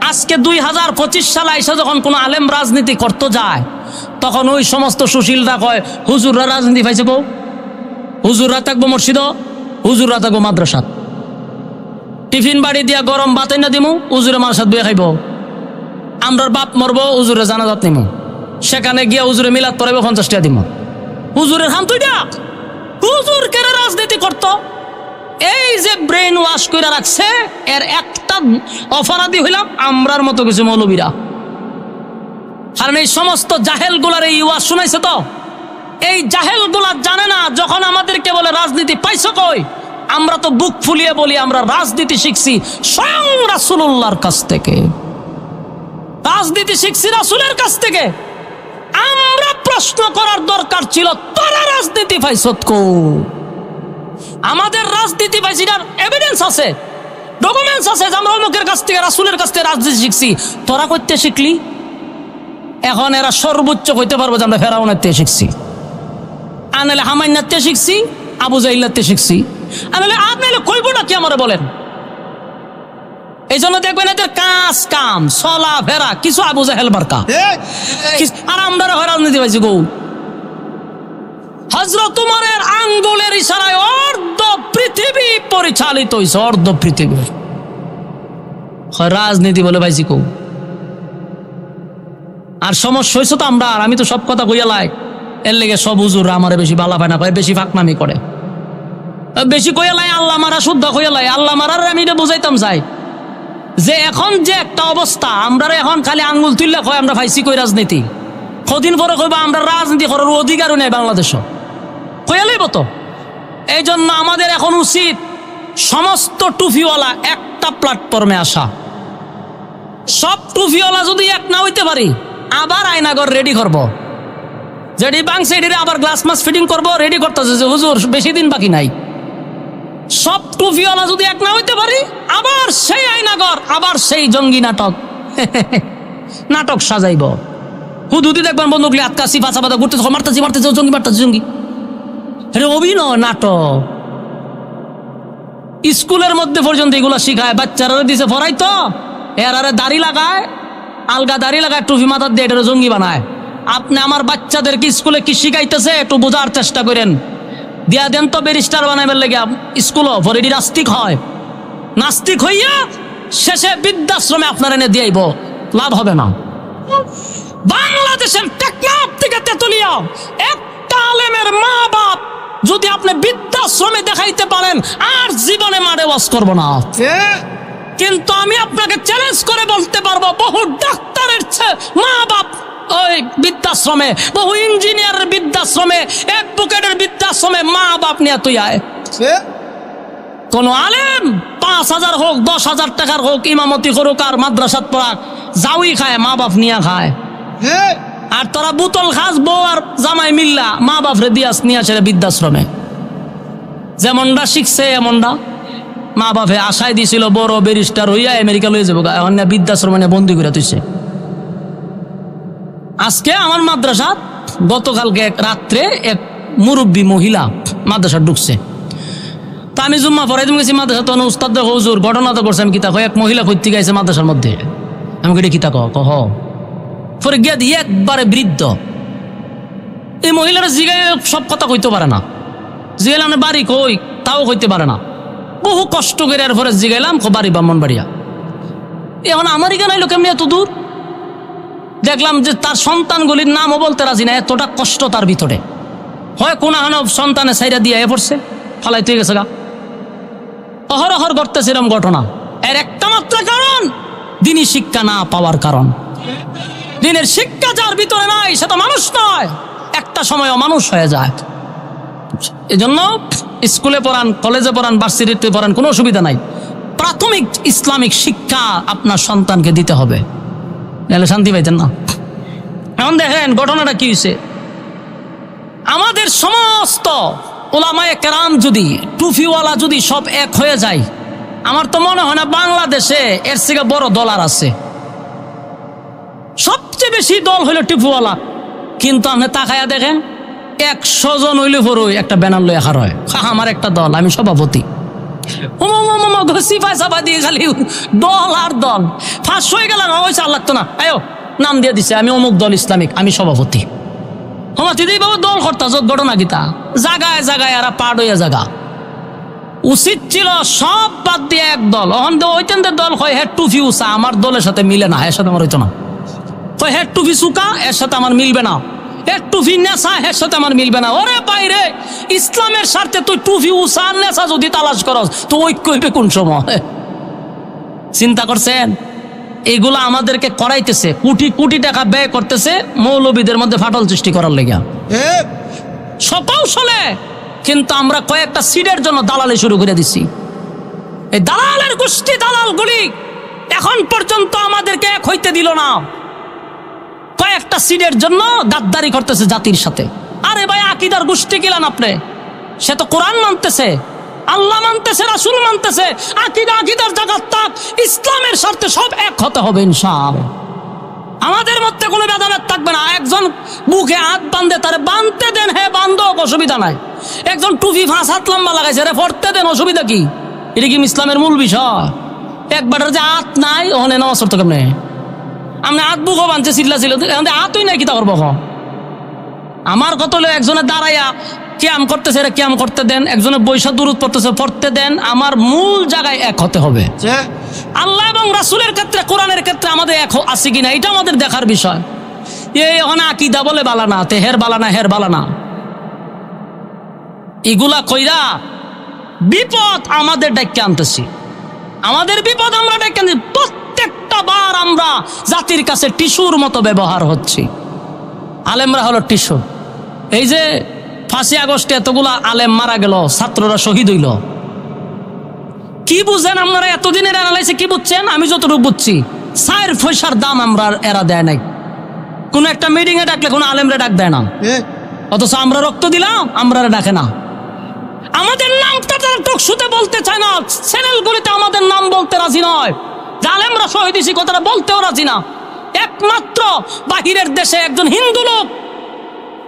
আজকে 2025 সালে আইসা যখন কোনো আলেম রাজনীতি করতে যায়, তখন ওই সমস্ত সুশীলরা কয় হুজুররা রাজনীতি পাইছে বউ, হুজুররা থাকবো মসজিদ, হুজুররা থাকবো মাদ্রাসা, টিফিন বাড়ি দিয়া গরম ভাত না দিমু, হুজুরে মাদ্রাসাত বইয়া খাইব, আমরার বাপ মরবো, হুজুরে জানাজাত নিমু, সেখানে গিয়া হুজুরে মিলাদ পড়াইব 50 টাকা দিমু। হুজুরের হাম তুই ডাক, হুজুর কেন রাজনীতি করতো? এই যে ব্রেন ওয়াশ করে রাখছে, এর একটা অপরাধী হইলাম আমরার মতো কিছু মৌলবীরা। কারণ এই সমস্ত জাহেল গুলার এই ওয়াজ শুনাইছে তো, এই জাহেল গুলা জানে না যখন আমাদেরকে বলে রাজনীতি পাইছো কই, আমরা তো বুক ফুলিয়ে বলি আমরা রাজনীতি শিখছি স্বয়ং রাসূলুল্লাহর কাছ থেকে, রাজনীতি শিখছি রাসূলের কাছ থেকে। আমরা প্রশ্ন করার দরকার ছিল তোরা রাজনীতি পাইছ কই? আমাদের রাজনীতি পাইছিটার এভিডেন্স আছে, ডকুমেন্টস আছে যে আমরা অমুকের কাছ থেকে রাসূলের কাছ থেকে রাজনীতি শিখছি। তোরা কইতে শিখলি? এখন এরা সর্বোচ্চ কইতে পারবো যে আমরা ফেরাউনের থেকে শিখছি, আনালে হামাইনার থেকে শিখছি, আবু জাহিলের থেকে শিখছি, আনালে আপনারা কইব না কি আমারে বলেন? এই জন্য দেখবেন এদের কাজ কাম চলা ফেরা কিছু আবু জাহেল মার্কা, আর আমরা রাজনীতি পাইছি গৌ। হযরত উমরের আঙ্গুলের ইশারায় অর্ধ পৃথিবী পরিচালিত হইছে, অর্ধ পৃথিবী। রাজনীতি বলে পাইছি কৌ। আর সমস্যা হয়েছে তো আমরা, আর আমি তো সব কথা কইয়া লাই, এর লেগে সব হুজুররা আমারে বেশি বালা পায় না, কয় বেশি ফাঁকনামি করে, বেশি কইয়া লাই আল্লাহ মারা শুদ্ধ কইয়া লাই। আল্লাহ মারার আমি এটা বুঝাইতাম চাই যে এখন যে একটা অবস্থা, আমরা এখন খালি আঙ্গুল তুললে কয় আমরা পাইছি কই রাজনীতি, কদিন পরে কইবা আমরা রাজনীতি করার অধিকারও নেই বাংলাদেশ, কইয়া লইব তো। এই জন্য আমাদের এখন উচিত সমস্ত টুফিওয়ালা একটা প্ল্যাটফর্মে আসা। সব টুফিওয়ালা যদি এক না হইতে পারি, আবার আয়নাগর রেডি করব, যেটি বাংছে এটি আবার গ্লাস মাস ফিটিং করবো, রেডি করতেছে যে হুজুর বেশি দিন বাকি নাই। সব টুফিওয়ালা যদি এক না হইতে পারি, আবার সেই আয়নাগর, আবার সেই জঙ্গি নাটক নাটক সাজাইব। হুদুদি দেখবেন বন্ধুগুলি আতকাশি ফাঁসা বাদা ঘুরতে মারতেছি মারতেছে জঙ্গি মারতেছে জঙ্গি, এটা অভিনয় নাটক। স্কুলের মধ্যে পর্যন্ত এগুলো শিখায়, বাচ্চারা দিছে পড়াই তো, এরারে দাড়ি লাগায়, আলগা দাড়ি লাগায়, টুপি মাথার দিয়ে এটা জঙ্গি বানায়। আপনি আমার বাচ্চাদেরকে স্কুলে কি শিখাইতেছে একটু বোঝার চেষ্টা করেন, দিয়া দেন তো ব্যারিস্টার বানাইবার লেগে স্কুলও পরে এটি নাস্তিক হয়, নাস্তিক হইয়া শেষে বৃদ্ধাশ্রমে আপনার এনে দিয়াইব, লাভ হবে না। বাংলাদেশের টেকনাফ থেকে তেতুলিয়া একটা আলেমের মা বাপ যদি আপনি বৃদ্ধাশ্রমে দেখাইতে পারেন, আর জীবনে মারে ওয়াজ করব না। কিন্তু আমি আপনাকে চ্যালেঞ্জ করে বলতে পারবো, বহু ডাক্তারের মা বাপ ওই বৃদ্ধাশ্রমে, বহু ইঞ্জিনিয়ারের বৃদ্ধাশ্রমে, অ্যাডভোকেটের বৃদ্ধাশ্রমে মা বাপ নিয়ে তুই আয়। কোন আলেম 5,000 হোক 10,000 টাকার হোক ইমামতি করুক আর মাদ্রাসাত পড়াক, যাওই খায়, মা বাপ নিয়ে খায়। আর তোরা বোতল খাস, বউ আর জামাই মিল্লা মা বাপ রে দিয়াস নিয়ে আসে বৃদ্ধাশ্রমে। যেমনটা শিখছে এমনটা মা বাপে আশায় দিছিল বড় ব্যারিস্টার হইয়া আমেরিকা লয়ে যাবো, এখন বৃদ্ধাশ্রমে বন্দি করে তুইছে। আজকে আমার মাদ্রাসা গতকালকে এক রাত্রে এক মুরব্বী মহিলা মাদ্রাসা ঢুকছে, তা আমি জুম্মা পড়াই তুমি গেছি মাদ্রাসা, তখন উস্তাদ হুজুর ঘটনা তো করছে। আমি কিতা কয়, এক মহিলা কইতে গাইছে মাদ্রাসার মধ্যে। আমি কেটে কিতা কহ পরে গিয়া দিয়ে একবারে বৃদ্ধ। এই মহিলারা জিগাই সব কথা কইতে পারে না, জিগাইলাম বাড়ি কই তাও কইতে পারে না, বহু কষ্ট করে এর পরে জিগাইলাম বাড়ি ব্রাহ্মণবাড়িয়া। এখন আমার এখানে আইলো কেমনি এত দূর? দেখলাম যে তার সন্তানগুলির নামও বলতে রাজি না, এতটা কষ্ট তার ভিতরে। হয় কোন সন্তানে সাইরা দিয়ে পড়ছে, ফালাই তুই গেছে গা, অহরহর করতেছে এরকম ঘটনা। এর একটা মাত্র কারণ দিনী শিক্ষা না পাওয়ার কারণ। দিনের শিক্ষা যার ভিতরে নাই সে তো মানুষ নয়, একটা সময় অমানুষ হয়ে যায়। এজন্য স্কুলে পড়ান, কলেজে পড়ান, ভার্সিটিতে পড়ান, কোনো অসুবিধা নাই। প্রাথমিক ইসলামিক শিক্ষা আপনার সন্তানকে দিতে হবে, নাহলে শান্তি পাইতেন না। এখন দেখেন ঘটনাটা কি হয়েছে। আমাদের সমস্ত উলামায়ে কেরাম যদি, টুফিওয়ালা যদি সব এক হয়ে যায়, আমার তো মনে হয় না বাংলাদেশে এর থেকে বড় দল আর আছে। সবচেয়ে বেশি দল হইল টুফিওয়ালা। কিন্তু আপনি তাকায়া দেখেন 100 জন হইলে পরে একটা ব্যানার লয়ে হার হয়, আমার একটা দল, আমি সভাপতি। সিফাই সাফা দিয়ে খালি দল আর দল ফাঁস হয়ে গেলাম, ওই চাল লাগতো না, আয়ো নাম দিয়ে দিছে আমি অমুক দল ইসলামিক, আমি সভাপতি। হমাতিদি বাবু দল কর্তা যোগ ঘটনা গীতা জাগায় জাগায় আর পাড় হইয়া জাগা। উচিত ছিল সব বাদ দিয়ে এক দল। ওইতেন দল হয় হেড টুফি উষা, আমার দলের সাথে মিলে না, এর সাথে আমার হইতো না। তো হেড টুফি সুকা, এর সাথে আমার মিলবে না। হেড টুফি নেশা, এর সাথে আমার মিলবে না। ওরে বাইরে ইসলামের স্বার্থে তুই টুফি উষা নেশা যদি তালাশ করস তো ঐক্য হইবে কোন সময়? চিন্তা করছেন? এগুলো আমাদেরকে করাইতেছে, কোটি কোটি টাকা ব্যয় করতেছে মৌলবীদের মধ্যে ফাটল সৃষ্টি করার লেগে সকৌশলে। কিন্তু আমরা কয়েকটা সিটের জন্য দালালি শুরু করে দিছি। এই দালালের গোষ্ঠী দালালগুলি এখন পর্যন্ত আমাদেরকে এক হইতে দিল না। কয়েকটা সিটের জন্য গাদ্দারি করতেছে জাতির সাথে। আরে ভাই আকীদার গোষ্ঠী কিলান আপনি? সে তো কোরআন মানতেছে, আল্লাহ মানতেছে, রাসূল মানতেছে। আকীদার জায়গার তাক ইসলামের স্বার্থে সব এক হতে হবে ইনশাআল্লাহ। আমাদের মধ্যে কোনো ভেদাভেদ থাকবে না। একজন বুকে হাত বাঁধে তারে বাঁধতে দেন, হ্যাঁ বান্ধব, অসুবিধা নাই। একজন টুপি 5 হাত লম্বা লাগাইছে, রে পড়তে দেন, অসুবিধা কি? এটা কি ইসলামের মূল বিষয়? একবার যে হাত নাই ওখানে নামাজ পড়তে কেমনে? আমি হাত বুকও বাঁধছে চিল্লা ছিল, হাতই নাই, কি তা করবো? আমার কত হলো একজনের দাঁড়াইয়া ক্যাম করতেছে, রে ক্যাম করতে দেন। একজনের বৈশা দূরত পড়তেছে, পড়তে দেন। আমার মূল জায়গায় এক হতে হবে। আল্লাহ এবং রাসূলের ক্ষেত্রে, কোরআনের ক্ষেত্রে আমাদের এক আছে কিনা এটা আমাদের দেখার বিষয়। এই ওখানে আকীদা বলে বালানা, তে হের বালানা, হের বালানা, এগুলা কইরা বিপদ আমাদের ডেকে আনতেছি। আমাদের বিপদ আমরা ডেকে আনছি। প্রত্যেকটা বার আমরা জাতির কাছে টিস্যুর মতো ব্যবহার হচ্ছি। আলেমরা হলো টিস্যু। এই যে 5ই আগস্টে এতগুলা আলেম মারা গেল, ছাত্ররা শহীদ হইল, কি বুঝেন আপনারা? এতদিনের অ্যানালাইসিস কি বুঝছেন? আমি যতটুকু বুঝছি 4 পয়সার দাম আমরা এরা দেয় নাই। কোন একটা মিটিং এ ডাকলে কোনো আলেমরে ডাক দেয় না, অথচ আমরা রক্ত দিলাম, আমরা ডাকে না। আমাদের নামটা তারা টকশুতে বলতে চায় না, চ্যানেলগুলিতে আমাদের নাম বলতে রাজি নয়। আলেমরা শহীদ হয়েছি কথাটা বলতেও রাজি না। একমাত্র বাহিরের দেশে একজন হিন্দু লোক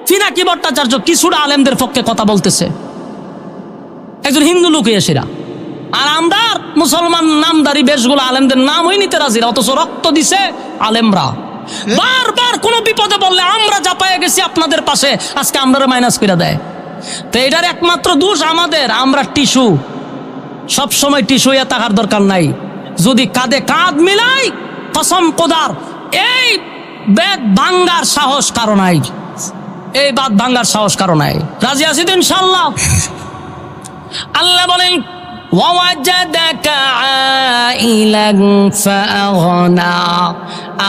পিনাকি ভট্টাচার্য কিছুটা আলেমদের পক্ষে কথা বলতেছে, একজন হিন্দু লোক এসেরা। আর আমরা মুসলমান নামদারি বেশগুলো আলেমদের নামই নিতে রাজি না, অথচ রক্ত দিছে আলেমরা। বারবার কোনো বিপদে বললে আমরা জাপায়ে গেছি আপনাদের পাশে, আজকে আমরা মাইনাস করে দেয়। তো এটার একমাত্র দোষ আমাদের। আমরা টিস্যু, সবসময় টিস্যু হয়ে থাকার দরকার নাই। যদি কাঁধে কাঁধ মিলাই, কসম খোদার এই বেদ ভাঙ্গার সাহস কারো নাই, এই বাদ ভাঙ্গার সাহস কারো নাই। রাজি আছি তো ইনশাআল্লাহ? আল্লাহ বলেন ওয়াজাদাকা আইলান ফাআগনা,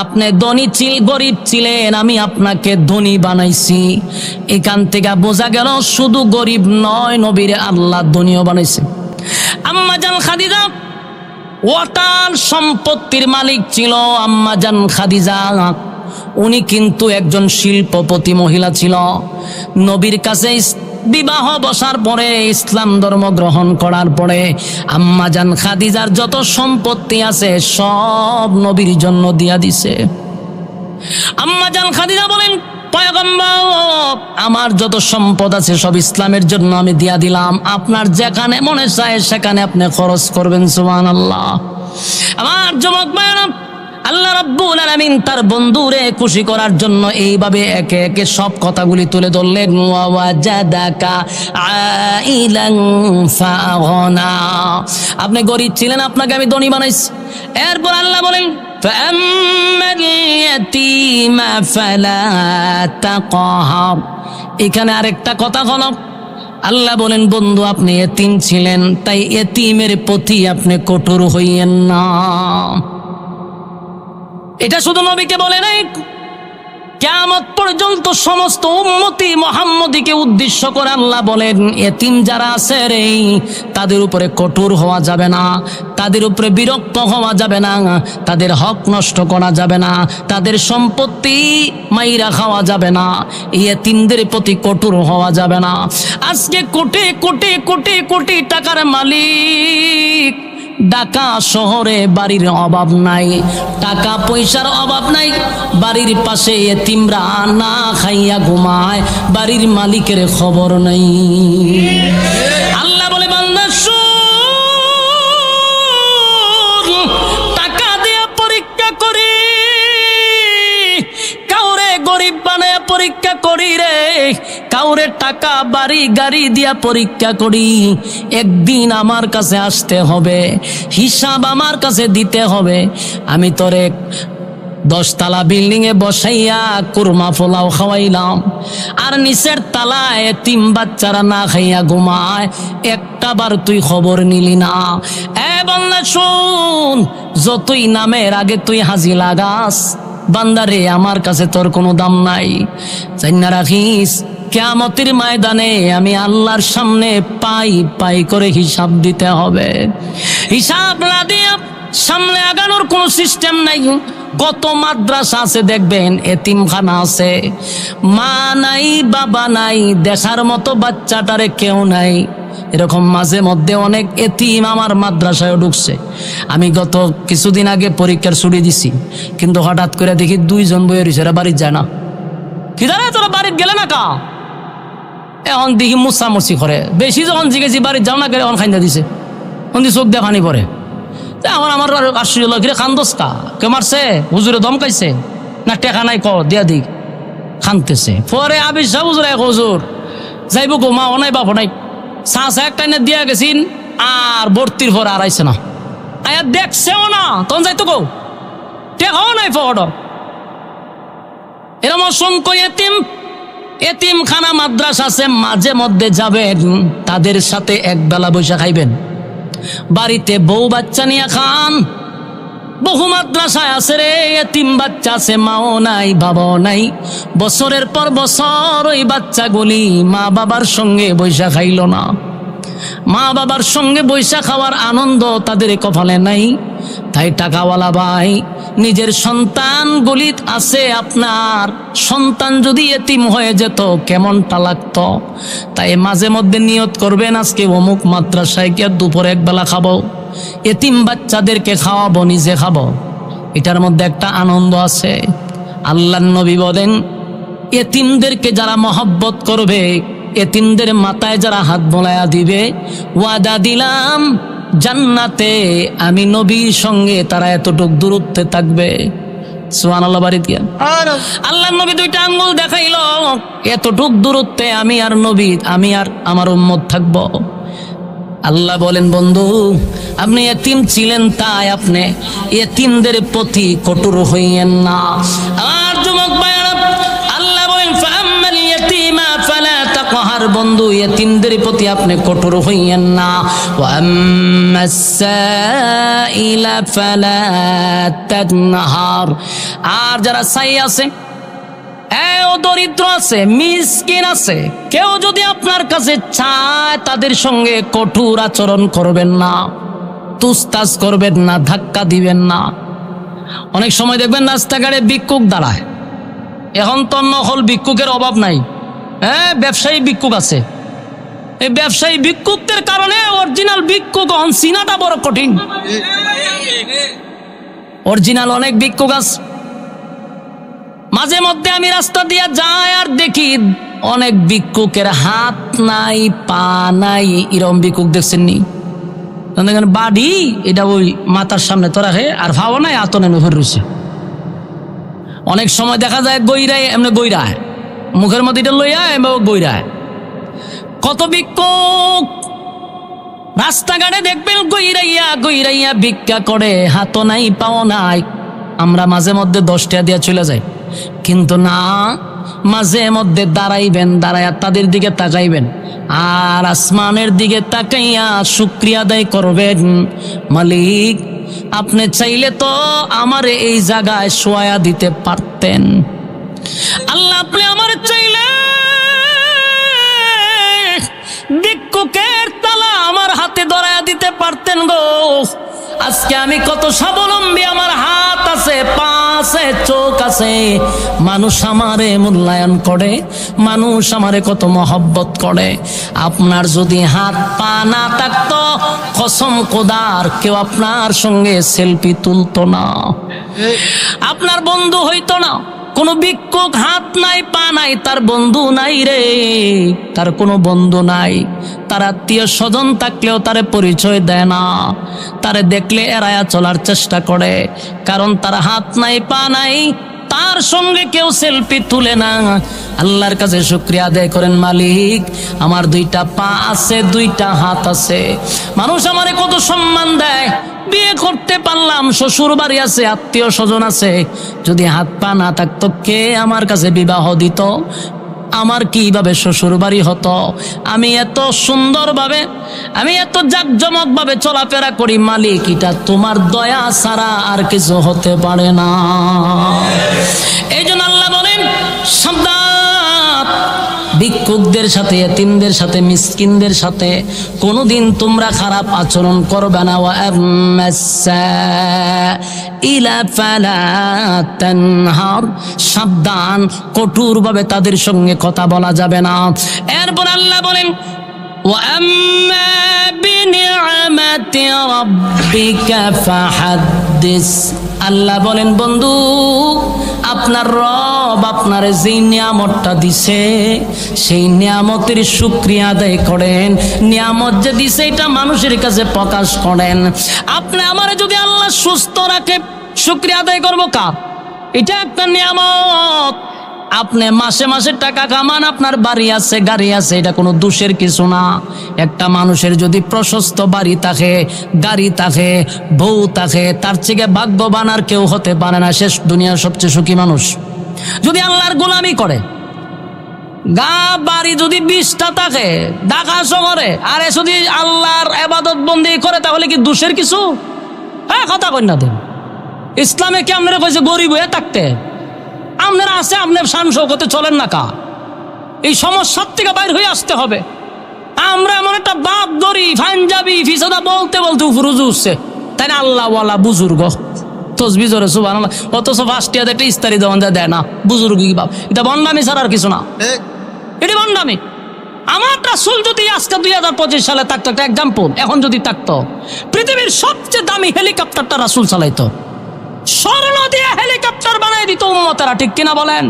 আপনি ধনী গরিব ছিলেন, আমি আপনাকে ধনী বানাইছি। এখান থেকে বোঝা গেল শুধু গরিব নয়, নবীর আল্লাহ ধনীও বানাইছে। আম্মা জান খাদিজা ওয়াটাল সম্পত্তির মালিক ছিল। আম্মা জান খাদিজা উনি কিন্তু একজন শিল্পপতি মহিলা ছিল। নবীর কাছে বিবাহ বসার পরে, ইসলাম ধর্ম গ্রহণ করার পরে আম্মা জান খাদিজার যত সম্পত্তি আছে সব নবীর জন্য দিয়া দিছে। আম্মা জান খাদিজা বলেন, পয়গম্বর আমার যত সম্পদ আছে সব ইসলামের জন্য আমি দিয়া দিলাম, আপনার যেখানে মনে চায় সেখানে আপনি খরচ করবেন। সুবহানাল্লাহ। আমার যুবক ভাইরা, আল্লাহ রাব্বুল আলামিন তার বন্ধুরে খুশি করার জন্য এইভাবে একে একে সব কথাগুলি তুলে ধরলেন। ওয়াজাদাকা আইলান ফাগনা, আপনি গরিব ছিলেন, আপনাকে আমি ধনী বানাইছি। এরপর আল্লাহ বলেন ফাআম্মাল ইয়াতীমা ফালা তাকহার, এখানে আরেকটা কথা হলো, আল্লাহ বলেন বন্ধু আপনি এতিম ছিলেন, তাই এতিমের প্রতি আপনি কঠোর হইয়েন না। এটা শুধু নবীকে বলে নাই, কিয়ামত পর্যন্ত সমস্ত উম্মতি মুহাম্মদীকে উদ্দেশ্য করে আল্লাহ বলেন এতিম যারা আছে রে, তাদের উপরে কঠোর হওয়া যাবে না, তাদের উপরে বিরক্ত হওয়া যাবে না, তাদের হক নষ্ট করা যাবে না, তাদের সম্পত্তি মাইরা খাওয়া যাবে না, এতিমদের প্রতি কঠোর হওয়া যাবে না। আজকে কোটি কোটি কোটি কোটি টাকার মালিক, ঢাকা শহরে বাড়ির অভাব নাই, টাকা পয়সার অভাব নাই, বাড়ির পাশে এতিমরা না খাইয়া ঘুমায়, বাড়ির মালিকের খবর নাই। আল্লাহ বলে বান্দা শুন, কাউরে টাকা বাড়ি গাড়ি দিয়া পরীক্ষা করি, একদিন আমার কাছে আসতে হবে, হিসাব আমার কাছে দিতে হবে। আমি তোরে 10 তলা বিল্ডিং এ বসাইয়া কুরমা পোলাও খাওয়াইলাম, আর নিচের তালায় এতিম বাচ্চারা না খাইয়া ঘুমায়, একটা বার তুই খবর নিলি না। এ বান্দা শুন, যতই নামের আগে তুই হাজি লাগাস, বান্দারে আমার কাছে তোর কোনো দাম নাই। জান্না রাখিস, কিয়ামতের ময়দানে আমি আল্লাহর সামনে পাই পাই করে হিসাব দিতে হবে। হিসাব না দিয়ে সামনে আগানোর কোনো সিস্টেম নাই। কত মাদ্রাসা আছে দেখবেন, এতিমখানা আছে, মা নাই বাবা নাই, দেখার মতো বাচ্চাটারে কেউ নাই। এরকম মাঝে মধ্যে অনেক এতিম আমার মাদ্রাসায় ঢুকছে। আমি গত কিছুদিন আগে পরীক্ষার ছুটি দিছি, কিন্তু হঠাৎ করে দেখি 2 জন বইয়ে রয়েছে, এরা বাড়ির যায় না। কি জানে তোরা বাড়ির গেলে না কা? এখন দেখি মুসামুসি করে, বেশি যখন জিজ্ঞেসি বাড়ির যাও না গেলে এখন খাইন্দা দিছে, এখন চোখ দিয়ে পানি পড়ে। এখন আমার আশ্চর্য লাগে, খান্দোস কা? কে মারছে? হুজুরে ধমকাইছে না? টেকা নাই ক দিয়া দিক, খানতেছে। পরে আবির সাহ হুজুর, এক হুজুর যাইব গো, মা অনাই বাপ নাই, চা একটা এনে দিয়া গেছিন, আর ভর্তির পর আর আইছে না, আয়া দেখছেও না, তখন যাইতো গো, টেকাও নাই ফট। এরকম অসংখ্য এতিমখানা মাদ্রাসা আছে, মাঝে মধ্যে যাবেন, তাদের সাথে একবেলা বৈশা খাইবেন। বাড়িতে বউ বাচ্চা নিয়ে খান। বহু মাদ্রাসায় আছে রে এতিম বাচ্চা আছে, মাও নাই বাবাও নাই, বছরের পর বছর ওই বাচ্চাগুলি মা বাবার সঙ্গে বৈশা খাইল না। মা বাবার সঙ্গে বৈশা খাওয়ার আনন্দ তাদের কপালে নাই। তাই টাকাওয়ালা ভাই, নিজের সন্তানগুলি আছে, আপনার সন্তান যদি এতিম হয়ে যেত কেমনটা লাগতো। তাই মাঝে মধ্যে নিয়ত করবেন, আজকে অমুক মাদ্রাসায় গিয়ে দুপুরে একবেলা খাবো, এতিম বাচ্চাদেরকে খাওয়াবো, নিজে খাবো। এটার মধ্যে একটা আনন্দ আছে। আল্লাহর নবী বলেন, এতিমদেরকে যারা মহব্বত করবে, এতিমদের মাথায় যারা হাত বোলায়া দিবে, ওয়াদা দিলাম জান্নাতে আমি নবীর সঙ্গে তারা এতটুক দূরত্বে থাকবে। সুবহানাল্লাহ বাড়ি দিয়া আল্লাহর নবী 2টা আঙ্গুল দেখাইল, এতটুক দূরত্বে আমি আর নবী, আমি আর আমার উম্মত থাকবো। আল্লাহ বলেন, বন্ধু আপনি এতিম ছিলেন, তাই আপনি এতিমদের প্রতি কঠোর হইয়েন না। আর যুবক ভাইরা, আল্লাহ বলেন, ফাআম্মাল ইয়াতীমা ফালা তাকহার, বন্ধু এতিমদের প্রতি আপনি কঠোর হইয়েন না। ওয়া আম্মাস সাইলা ফালা তানহার, আর যারা চাই আছে, দরিদ্র আছে, মিসকিন আছে, কেউ যদি আপনার কাছে চায়, তাদের সঙ্গে কঠোর আচরণ করবেন না, তুস্তাস করবেন না, ধাক্কা দিবেন না। অনেক সময় দেখবেন রাস্তাঘাটে ভিক্ষুক দাঁড়ায়। এখন তো নকল ভিক্ষুকের অভাব নাই, ব্যবসায়ী ভিক্ষুক আছে। এই ব্যবসায়ী ভিক্ষুকদের কারণে অরিজিনাল ভিক্ষুক এখন চিনাটা বড় কঠিন। অরিজিনাল অনেক ভিক্ষুক আছে। মাঝে মধ্যে আমি রাস্তা দিয়ে যাই আর দেখি অনেক ভিক্ষুকের হাত নাই, পা নাই। এরকম ভিক্ষুক দেখছেন নি? বাড়ি এটা ওই মাথার সামনে তো রাখে, আর ভাও নাই, আতনে নুফের রয়েছে। অনেক সময় দেখা যায় গইরায়, এমনি গইরায়, মুখের মধ্যে এটা লইয়া এমনি গইরায়। কত ভিক্ষুক রাস্তাঘাটে দেখবেন গইরাইয়া গইরাইয়া ভিক্ষা করে, হাতও নাই পাও নাই। আমরা মাঝে মধ্যে 10 টাকা দিয়ে চলে যাই, কিন্তু না, মাঝে মধ্যে দাঁড়াইবেন, দাঁড়াইয়া তাদের দিকে তাকাইবেন, আর আসমানের দিকে তাকাইয়া শুকরিয়া আদায় করবেন, মালিক আপনি চাইলে তো আমার এই জায়গায় শোয়া দিতে পারতেন। আল্লাহ আপনি আমার চাইলে ভিক্ষুকের তালা আমার হাতে ধরায়া দিতে পারতেন গো। আজকে আমি কত স্বাবলম্বী, আমার হাত আছে, পা আছে, চোখ আছে, মানুষ আমারে মূল্যায়ন করে, মানুষ আমারে কত মহব্বত করে। আপনার যদি হাত পা না থাকতো, কসম খোদার কেউ আপনার সঙ্গে সেলফি তুলতো না, আপনার বন্ধু হইতো না। কোনো ভিক্ষুক হাত নাই পা নাই, তার বন্ধু নাই রে, তার কোনো বন্ধু নাই। তার আত্মীয় স্বজন থাকলেও তারে পরিচয় দেয় না, তারে দেখলে এড়ায়া চলার চেষ্টা করে, কারণ তার হাত নাই পা নাই, তার সঙ্গে কেউ সেলফি তুলে না। আল্লাহর কাছে শুকরিয়া আদায় করেন, মালিক আমার দুইটা পা আছে, দুইটা হাত আছে, মানুষ আমারে কত সম্মান দেয়, বিয়ে করতে পারলাম, শ্বশুর বাড়ি আছে, আত্মীয় স্বজন আছে, যদি হাত পা না থাকতো কে আমার কাছে বিবাহ দিত, আমার কিভাবে শ্বশুর বাড়ি হতো, আমি এত সুন্দরভাবে, আমি এত জাকজমক ভাবে চলাফেরা করি, মালিক এটা তোমার দয়া ছাড়া আর কিছু হতে পারে না। এই জন্য আল্লাহ বলেন সাবধান, ভিক্ষুকদের সাথে, এতিমদের সাথে, মিসকিনদের সাথে কোনোদিন তোমরা খারাপ আচরণ করবে না। সাবধান, কঠোর ভাবে তাদের সঙ্গে কথা বলা যাবে না। এরপর আল্লাহ বলেন وَأَمَّا بِنِعْمَةِ رَبِّكَ فَحَدِّثْ। আল্লাহ বলেন বন্ধু, আপনার রব আপনার যেই নিয়ামতটা দিছে সেই নিয়ামতের শুকরিয়া আদায় করেন। নিয়ামত যে দিছে এটা মানুষের কাছে প্রকাশ করেন। আপনি আমারে যদি আল্লাহ সুস্থ রাখে, শুকরিয়া আদায় করবো কার? এটা একটা নিয়ামত। আপনি মাসে মাসে টাকা কামান, আপনার বাড়ি আছে, গাড়ি আছে, এটা কোনো দোষের কিছু না। একটা মানুষের যদি প্রশস্ত বাড়ি থাকে, গাড়ি থাকে, বউ থাকে, তার থেকে ভাগ্যবান আর কেউ হতে পারে না। শেষ দুনিয়ার সবচেয়ে সুখী মানুষ যদি আল্লাহর গোলামি করে। বাড়ি যদি 20টা থাকে ঢাকা শহরে, আর যদি আল্লাহর ইবাদত বন্দি করে, তাহলে কি দোষের কিছু? হ্যাঁ, কথা কই না দেন। ইসলামে কি আপনারা কইছে গরিব হয়ে থাকতে? আপনারা আছে, আপনার শান শৌকতে চলেন না কা? এই সমস্যার থেকে বাইর হয়ে আসতে হবে। আমরা এমন একটা বাপ ধরি, পাঞ্জাবি ফিসাদা বলতে বলতে উপর উজু উঠছে, তাই না? আল্লাহওয়ালা বুজুর্গ তসবি জোরে সুবহানাল্লাহ, অথচ ফার্স্টিয়াতে একটা ইস্তারি দেওয়ান যায় দেয় না। বুজুর্গ কি বাপ? এটা বন্ডামি ছাড়া আর কিছু না, এটা বন্ডামি। আমার রাসূল যদি আজকে 2025 সালে থাকতো, একটা এক্সাম্পল, এখন যদি থাকতো, পৃথিবীর সবচেয়ে দামি হেলিকপ্টারটা রাসূল চালাইতো, স্বর্ণ দিয়ে হেলিকপ্টার বানাই দিত উম্মতেরা, ঠিক কিনা বলেন?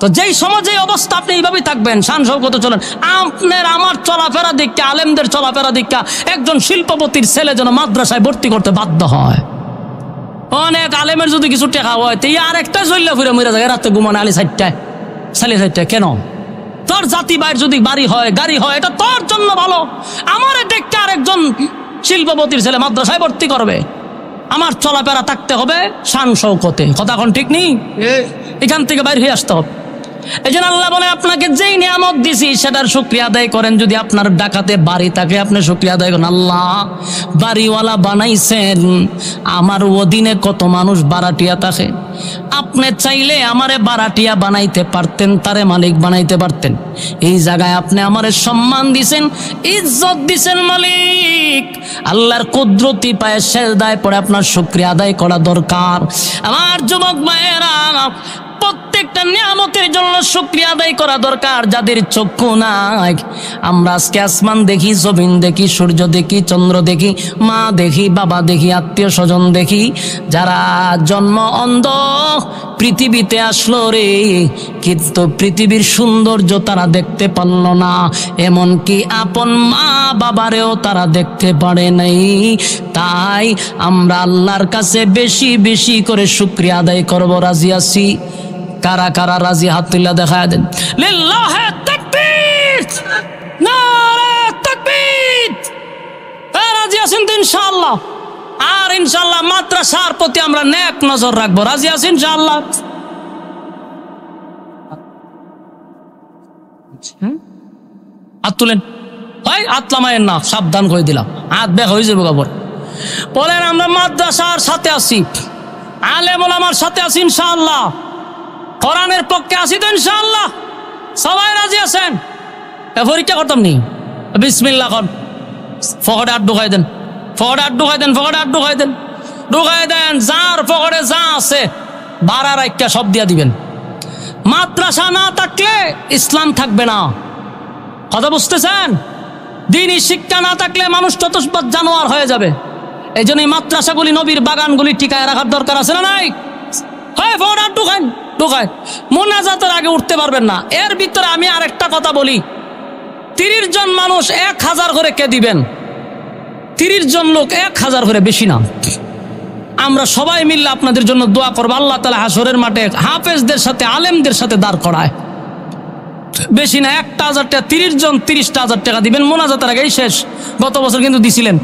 তো যেই সমাজে অবস্থা, আপনি এইভাবেই থাকবেন, শান শৌকতে চলেন। আপনার আমার চলাফেরা দীক্ষা, আলেমদের চলাফেরা দীক্ষা, একজন শিল্পপতির ছেলে যেন মাদ্রাসায় ভর্তি করতে বাধ্য হয়। অনেক আলেমের যদি কিছু টেকা হয়, তো আরেকটা চল্লা ফিরে মরে যায়, রাতে ঘুমানো আলি 4টায়, সালি 4টায়। কেন? তোর জাতি বাইর যদি বাড়ি হয়, গাড়ি হয়, এটা তোর জন্য ভালো। আমার দেখতে আরেকজন শিল্পপতির ছেলে মাদ্রাসায় ভর্তি করবে। আমার চলাফেরা থাকতে হবে শান শৌকতে। কথা কোন ঠিক নেই? এখান থেকে বাইরে হয়ে আসতে হবে। এই জন্য আল্লাহ বলে, আপনাকে যেই নিয়ামত দিছি সেটার শুকরিয়া আদায় করেন। যদি আপনার ডাকাতে বাড়ি থাকে, আপনি শুকরিয়া আদায় করেন। আল্লাহ বাড়িওয়ালা বানাইছেন, আমার অধীনে কত মানুষ বারাটিয়া থাকে। আপনি চাইলে আমারে বারাটিয়া বানাইতে পারতেন, তারে মালিক বানাইতে পারতেন। এই জায়গায় আপনি আমারে সম্মান দিছেন, ইজ্জত দিছেন মালিক। আল্লাহর কুদরতি পায়ে সেজদায় পড়ে আপনার শুকরিয়া আদায় করা দরকার। আমার যুবক ভাইয়েরা, প্রত্যেকটা নিয়ামতের জন্য শুকরিয়া আদায় করা দরকার। যাদের চক্ষু নাই, আমরা আজকে আসমান দেখি, জমিন দেখি, সূর্য দেখি, চন্দ্র দেখি, মা দেখি, বাবা দেখি, আত্মীয় স্বজন দেখি, যারা জন্ম অন্ধ পৃথিবীতে আসলো রে, কিন্তু পৃথিবীর সৌন্দর্য তারা দেখতে পারল না। এমনকি আপন মা বাবারেও তারা দেখতে পারে নাই। তাই আমরা আল্লাহর কাছে বেশি বেশি করে শুকরিয়া আদায় করব। রাজি আছি? কারা কারা রাজি? হাত তুলে দেখায় দেন। লিল্লাহি তাকবীর, নারে তাকবীর। রাজি আছেন তো ইনশাআল্লাহ? আর ইনশাআল্লাহ মাদ্রাসার প্রতি আমরা নেক নজর রাখবো। রাজি আছেন ইনশাআল্লাহ? হাত তুলেন। ভাই আতলামায়ের না, সাবধান করে দিলাম, হাত বের হয়ে যাবো কাপড়। বলেন আমরা মাদ্রাসার সাথে আছি, আলেম ওলামার সাথে আছি ইনশাআল্লাহ, কোরআনের পক্ষে আছি তো ইনশাআল্লাহ? সবাই রাজি আছেন? পরীক্ষা করতাম নি? বিসমিল্লাহ কর, ফকড়ে হাত ঢুকাই দেন, ফকড়ে হাত ঢুকাই দেন, ফকড়ে হাত ঢুকাই দেন, ঢুকাই দেন। যার ফকড়ে যা আছে বাড়া রাইকা সব দিয়া দিবেন। মাদ্রাসা না থাকলে ইসলাম থাকবে না। কথা বুঝতেছেন? দ্বীনি শিক্ষা না থাকলে মানুষ চতুষ্পদ জানোয়ার হয়ে যাবে। এই জন্য মাদ্রাসাগুলি, নবীর বাগানগুলি টিকায় রাখার দরকার আছে না নাই? হয় ফকড়ে হাত ঢুকান, ঢুকায়। মোনাজাতের আগে উঠতে পারবেন না। এর ভিতরে আমি আরেকটা কথা বলি, 30 জন মানুষ 1000 করে কে দিবেন? 30 জন লোক 1000 করে, বেশি না। আমরা সবাই মিললে আপনাদের জন্য দোয়া করবো, আল্লাহ তাআলা হাসরের মাঠে হাফেজদের সাথে আলেমদের সাথে দাঁড় করায়। বেশি না, 1,000 টাকা 30 জন 30,000 টাকা দিবেন, মোনাজাতের আগেই শেষ। গত বছর কিন্তু দিছিলেন।